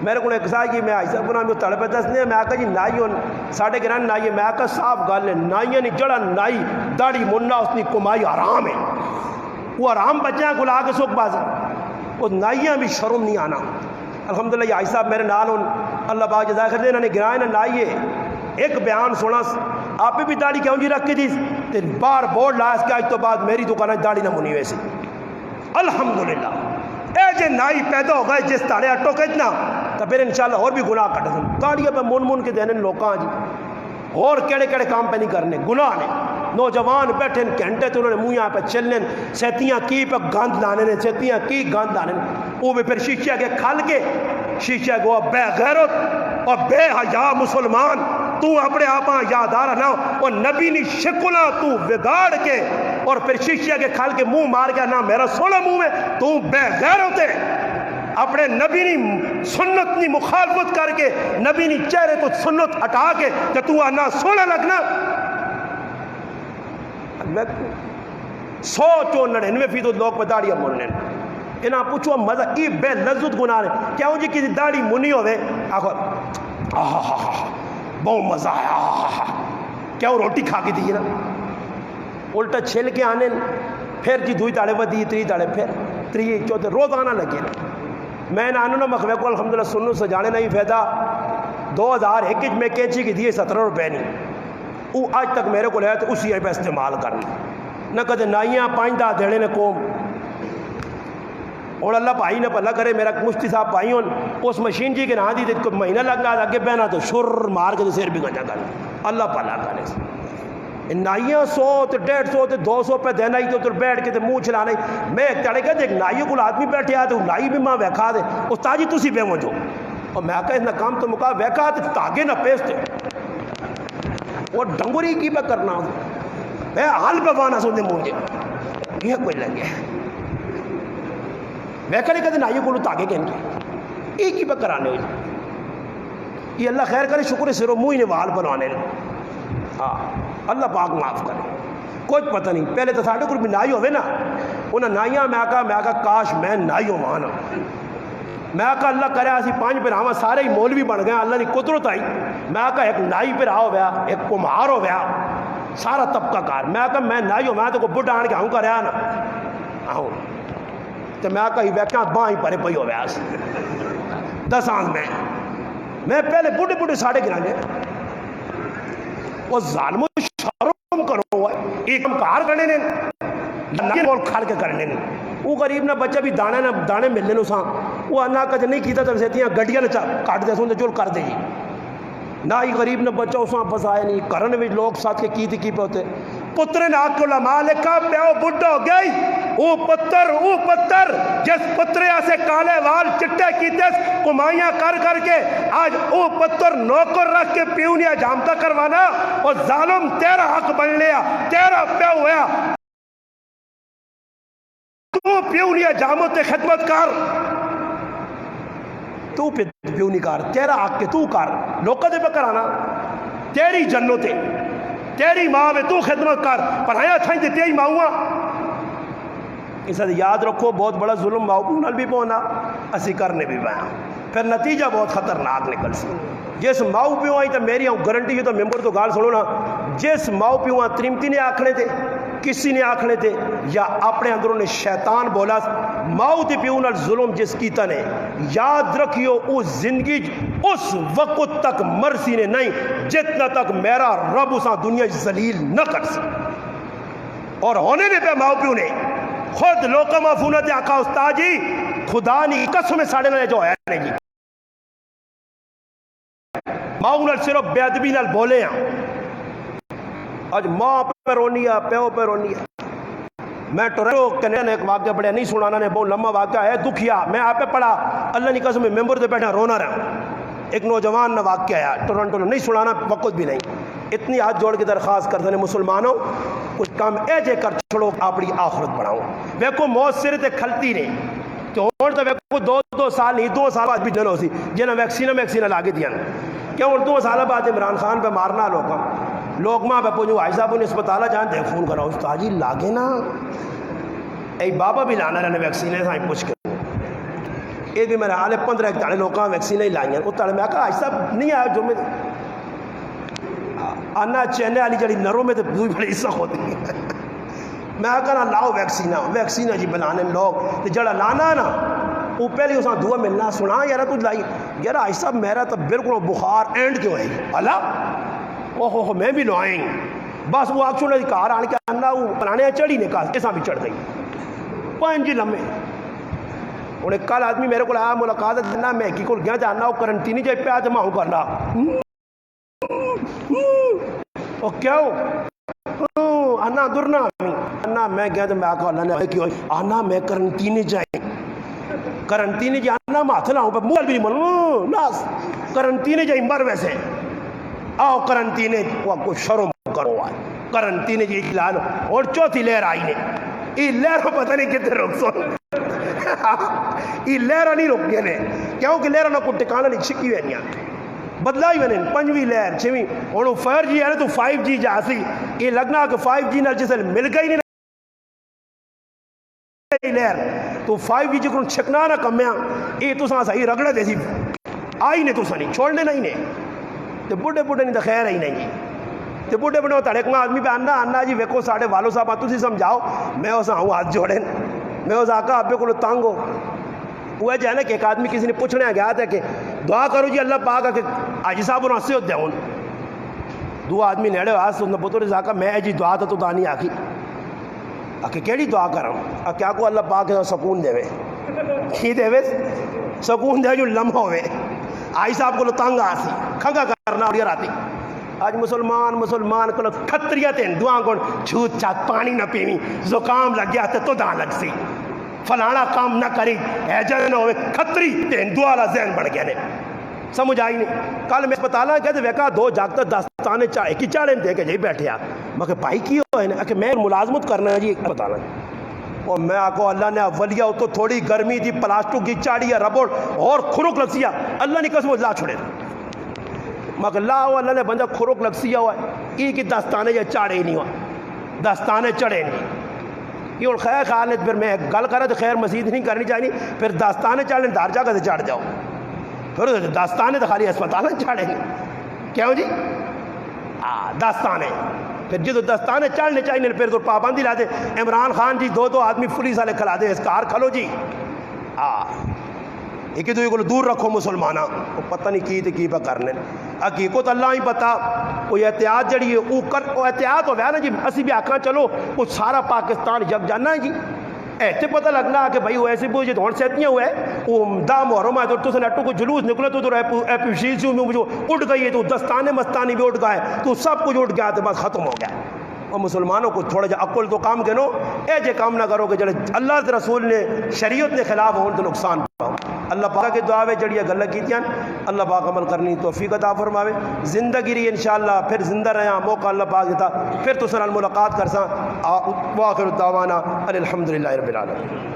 میرے کو ایک سائی کی میں آئی سب میں تڑ پہ دسنے میں آکا جی نائی ہون ساڑھے گران نائی ہے میں آکا صاف گال ہے نائیاں نہیں جڑا نائی داڑی منہ اس نے کمائی آرام ہے وہ آرام بچیاں کل آگے سوک بازی وہ نائیاں بھی شرم نہیں آنا الحمدللہ یہ آئی صاحب میرے نال ہوں اللہ باق جزائے خیر دے انہوں نے گرائے نہ نائیے ایک بیان سونا آپ بھی داڑی کیوں جی رکھ کے دی تے بار بورڈ لائے اس کے آج تو بعد میری دکانہ داڑی نہ منی ویسی الحمدللہ اے جے نائی پیدا ہو گئے جس تاڑے اٹھو کے اتنا تو پھر انشاءاللہ اور بھی گناہ کٹ دیں داڑیاں پہ من کے دینے لوکاں جی اور کیڑے کیڑے کام پہ نہیں کرنے گناہ نے نوجوان بیٹھے گھنٹے تو انہوں نے مویاں پہ چلنے سیتیاں کی پہ گاند لانے نے سیتیاں کی گاند لانے وہ بھی پھر شیشہ کے کھل کے شیشہ کو بے غیرت اور بے حیا مسلمان تو اپنے آپاں یادارہ نہ اور نبی نی شکلہ تو بگاڑ کے اور پھر شیشہ کے کھل کے منہ مار کے نہ میرا سونا منہ میں تو بے غیرت ہے اپنے نبی نی سنت نی مخالفت کر کے نبی نی چہرے تو سنت ہٹا کے کہ تو آنا سونا لگنا 199% لوگ پہ داڑیاں مولنے انہاں پوچھو مزہ ای بے لذت گناہ نے کیوں جی کسی داڑی منی ہوئے آخو بہت مزہ آیا کیوں روٹی کھا کے دیئے نا الٹا چھل کے آنے پھر جی دوئی تاڑے بدی تری تاڑے پھر تری چوتھے روزانہ لگے میں نے آنو نا مخوے کو الحمدللہ سنو سجانے نہیں فیدا 2001 میں کیچی کی دیئے 17 روپے نہیں وہ آج تک میرے کو لیا تو اسی پہ استعمال کرنا نہ کدے نائیاں 5 دینے نے قوم اور اللہ بھائی نے پلہ کرے میرا مفتی صاحب بھائی ہوں اس مشین جی کے نہ دی کو مہینہ لگنا آگے بہنا تو شر مار کے سیر بھی گنجا کر اللہ پلہ کرے نائیاں 100 تو 150 تو 200 پہ دینا ہی تو بیٹھ کے منہ چلانے میں ایک تڑے کہ ایک نائیوں کو آدمی بیٹھے آتے وہ نائی بھی ماں ویکھا دے استاد جی تسی بے مجھو اور میں کہا اتنا کام تو مکا ویکھا دے تاگے نہ پیستے اور ڈنگوری کی پہ کرنا میں حال پہ بانا سوندے مجھے یہ کوئی لگے ویکھنے کہتے نائیوں کو تاگے کے انکی ایک ہی پہ کرانے ہوئی یہ اللہ خیر کرے شکر سرو منہ ہی نے وال بنوانے ہاں اللہ پاک معاف کرے کچھ پتہ نہیں پہلے تو ساڑھے کو بھی نائی ہوئے نا انہیں نائیاں میں آکا کاش میں نائی ہو مانا میں آکا اللہ کرے آسی 5 پہ رہا سارے ہی مولوی بن گئے اللہ نے قدرت آئی میں آکا ایک نائی پہ رہا ہو گیا ایک کمہار ہو گیا سارا طبقہ کار میں آکا میں نائی ہو میں تو کو بڑھ آن کے آؤں کا رہا نا آؤں تو میں آکا ہی ویکاں باں ہی پرے پئی ہو گیا 10 آنز میں پہلے بڑھے ساڑھے گرانے وہ ظالم و شرم کرو ایک ہم کار کرنے نے بول کھال کے کرنے نے وہ غریب نہ بچہ بھی دانے ملنے نو ساں وہ انا کچھ نہیں کیتا تو سیتیاں گڈیاں نہ کاٹ دے سوں جو کر دے نہ ہی غریب نہ بچہ اساں بسائے نہیں کرن وچ لوگ ساتھ کے کی پہ ہوتے پتر نے آکھ علماء لکھا پیو بڈھا ہو گئی او پتر جس پتریا سے کالے وال چٹے کیتے کمائیاں کر کے آج او پتر نوکر رکھ کے پیونیا جامتا کروانا اور ظالم تیرا حق بن لیا تیرا پیو ہویا تو پیونیا جاموں تے خدمت کر تو پیونی کار تیرا حق کے تو کر لوکا دے پہ کرانا تیری جنتیں تیری ماں میں تو خدمت کر پڑھایا تھا تے تیری ماں ہوا اس یاد رکھو بہت بڑا ظلم ماں پیو نال بھی پونا اسی کرنے بھی پایا پھر نتیجہ بہت خطرناک نکل سی جس ماؤ پیو آئی تو میری گارنٹی تو ممبر تو گال سنو نا جس ماؤ پیو ترمتی نے آکھنے تھے کسی نے آکھنے تھے یا اپنے اندروں نے شیطان بولا ماؤ تے پیو نال ظلم جس کیتا نے یاد رکھیو اس زندگی اس وقت تک مرسی نے نہیں جتنا تک میرا رب اساں دنیا ذلیل نہ کر سی اور ہونے نے پہ ماؤ پیو نے خود لوکا مفونت آقا استاد جی خدا نہیں قسم ساڑھے نہ جو ہے نہیں جی ماؤ نال صرف بے ادبی نال بولے ہیں آج ماں پہ رونی ہے پیو پہ رونی ہے میں ٹورنٹو کینیڈا نے ایک واقعہ پڑھا نہیں سنانا نے بہت لمبا واقعہ ہے دکھیا میں آپ پہ پڑھا اللہ کی قسم ممبر سے بیٹھا رونا رہا ایک نوجوان نے واقعہ آیا ٹورنٹو نے نہیں سنانا وقت بھی نہیں اتنی ہاتھ جوڑ کے درخواست کرتے ہیں مسلمانوں کچھ کام ایجے کر چھوڑو اپنی آخرت بڑھاؤ ویکو موت سر تے کھلتی نہیں تو ہوں تو ویکو دو سال نہیں 2 سال بعد بھی جن ہو سی جنہیں ویکسینہ لاگے دیا کیوں 2 سال بعد عمران خان پہ مارنا لوگ ماں پہ پوچھو آئی صاحب انہیں اسپتالہ جانتے ہیں فون کرا استاد جی لاگے نا اے بابا بھی لانا رہنے ویکسینے سے پوچھ کے یہ بھی میرے حالے 15 ایک تاڑے لوگاں ویکسینے ہی لائیں وہ تاڑے میں کہا آئی صاحب نہیں آیا جو میں آنا چینے والی جڑی نروں میں تو دوئی بڑی سخ ہوتی ہے میں کہا لاؤ ویکسینہ جی بلانے لوگ جڑا لانا نا وہ پہلے اساں دعا ملنا سنا یارا تو لائی یار آئی صاحب میرا تو بالکل بخار اینڈ کیوں ہے اللہ اوہ میں بھی لوائیں بس وہ آگ چھوڑنے کار آنے کے آنا وہ پرانے چڑھی نے کہا ایسا بھی چڑھ گئی 5 لمحے انہیں کل آدمی میرے کو آیا ملاقات دینا میں کی کو گیا جانا وہ کرنٹینی جائے پہ آج ماں کرنا اور کیا ہو آنا درنا آنا میں گیا تو میں آقا اللہ نے کیوں آنا میں کرنٹینی جائیں کرنٹینی جائے آنا ماتھ لاؤں پہ مول بھی نہیں ملوں ناس کرنٹینی جائیں مر ویسے آؤ کرنٹینے کو شرم کرو آئے کرنٹینے جی اکلال اور چوتھی لہر آئی نے یہ لہر کو پتہ نہیں کتنے روک سن یہ لہر نہیں روک گئے نے کیونکہ لہر نہ کو ٹکانا نہیں چھکی ہوئے نہیں بدلا ہی میں 5ویں لہر 6ویں اور 4G ہے تو 5G جا سی یہ لگنا کہ 5G نہ جسے مل گئی نہیں لہر تو 5G جو چھکنا نہ کمیاں یہ تو ساں صحیح رگڑا دے سی آئی نے تو سنی چھوڑنے نہیں نے تو بڑھے نہیں تو خیر ہی نہیں جی تو بڑھے تڑے کو آدمی پہ آنا جی ویکو ساڑھے والو صاحب آتو سی سمجھاؤ میں اسا ہوں ہاتھ جوڑیں میں اس آقا آپ کو تانگ ہو وہ جو ہے نا کہ ایک آدمی کسی نے پوچھنے گیا تھا کہ دعا کرو جی اللہ پاک کہ آجی صاحب انہوں سے ہوتے ہوں 2 آدمی نیڑے آس انہوں پتر اس آقا میں جی دعا تو دانی آکی آکے کیڑی دعا کر رہا کیا کو اللہ پاک سکون دے کی دے سکون دے جو لمحہ ہوئے آئی صاحب کو تانگ آسی کھنگا کرنا اور آتی آج مسلمان کو کھتریہ تین دعا کو چھوت چاہت پانی نہ پیویں زکام لگ گیا تو دان لگ سی فلانا کام نہ کری ایجن نہ ہوئے کھتری تین دعا لا ذہن بڑھ گیا نے سمجھ آئی نہیں کل میں اسپتالہ گیا تو ویکا 2 جاگتا داستانے چاہے کی چاڑے دے کے جائی بیٹھے آ میں کہ بھائی کی ہوئے کہ میں ملازمت کرنا ہے جی اسپتالہ اور میں آکو اللہ نے اولیہ تو تھوڑی گرمی تھی پلاسٹک کی چاڑی ہے ربڑ اور کھرک لگ سیا اللہ نے قسم لا چھوڑے مگر اللہ نے بندہ کھرک لگ سیا ہوا ہے یہ کہ داستانے یا چاڑے ہی نہیں ہوا داستانے چڑھے نہیں یہ اور خیر خیال ہے پھر میں گل کر رہا تو خیر مزید نہیں کرنی چاہیے پھر داستانے چڑھنے دار جا کر چڑھ جاؤ پھر داستانے تو خالی اسپتال چڑھیں گے کیوں جی داستانے پھر جدو داستانے چڑھنے چاہیے پھر تو پابندی لا دے عمران خان جی 2 آدمی پولیس والے کھلا دے اس کار کھلو جی ایک دوسرے کو دور رکھو مسلمانہ وہ پتہ نہیں کی پہ کرنے حقیقت اللہ ہی پتا کوئی احتیاط جڑی ہے وہ احتیاط ہو گیا نا جی اسی بھی آکھاں چلو وہ سارا پاکستان جگ جانا ہے جی ایسے پتہ لگنا کہ بھائی وہ ایسے پوچھے تو ہون سیتیاں ہوئے وہ دا محرم ہے تو سنٹو کو جلوس نکلے تو ایپی شیزیوں میں جو اٹھ گئی ہے تو دستانے مستانی بھی اٹھ گئے تو سب کچھ اٹھ گیا تو بس ختم ہو گیا اور مسلمانوں کو تھوڑا جا عقل تو کام گنو اے جے کام نہ کرو کہ جڑے اللہ کے رسول نے شریعت نے خلاف ہون تو نقصان پاؤ اللہ پاک کے دعا جڑی گلہ کیتیاں اللہ پاک عمل کرنی توفیق عطا فرماوے زندگی رہی انشاءاللہ پھر زندہ رہا موقع اللہ پاک دیتا پھر تو سر ملاقات کرساں واخر الدعوانا الحمدللہ رب العالمین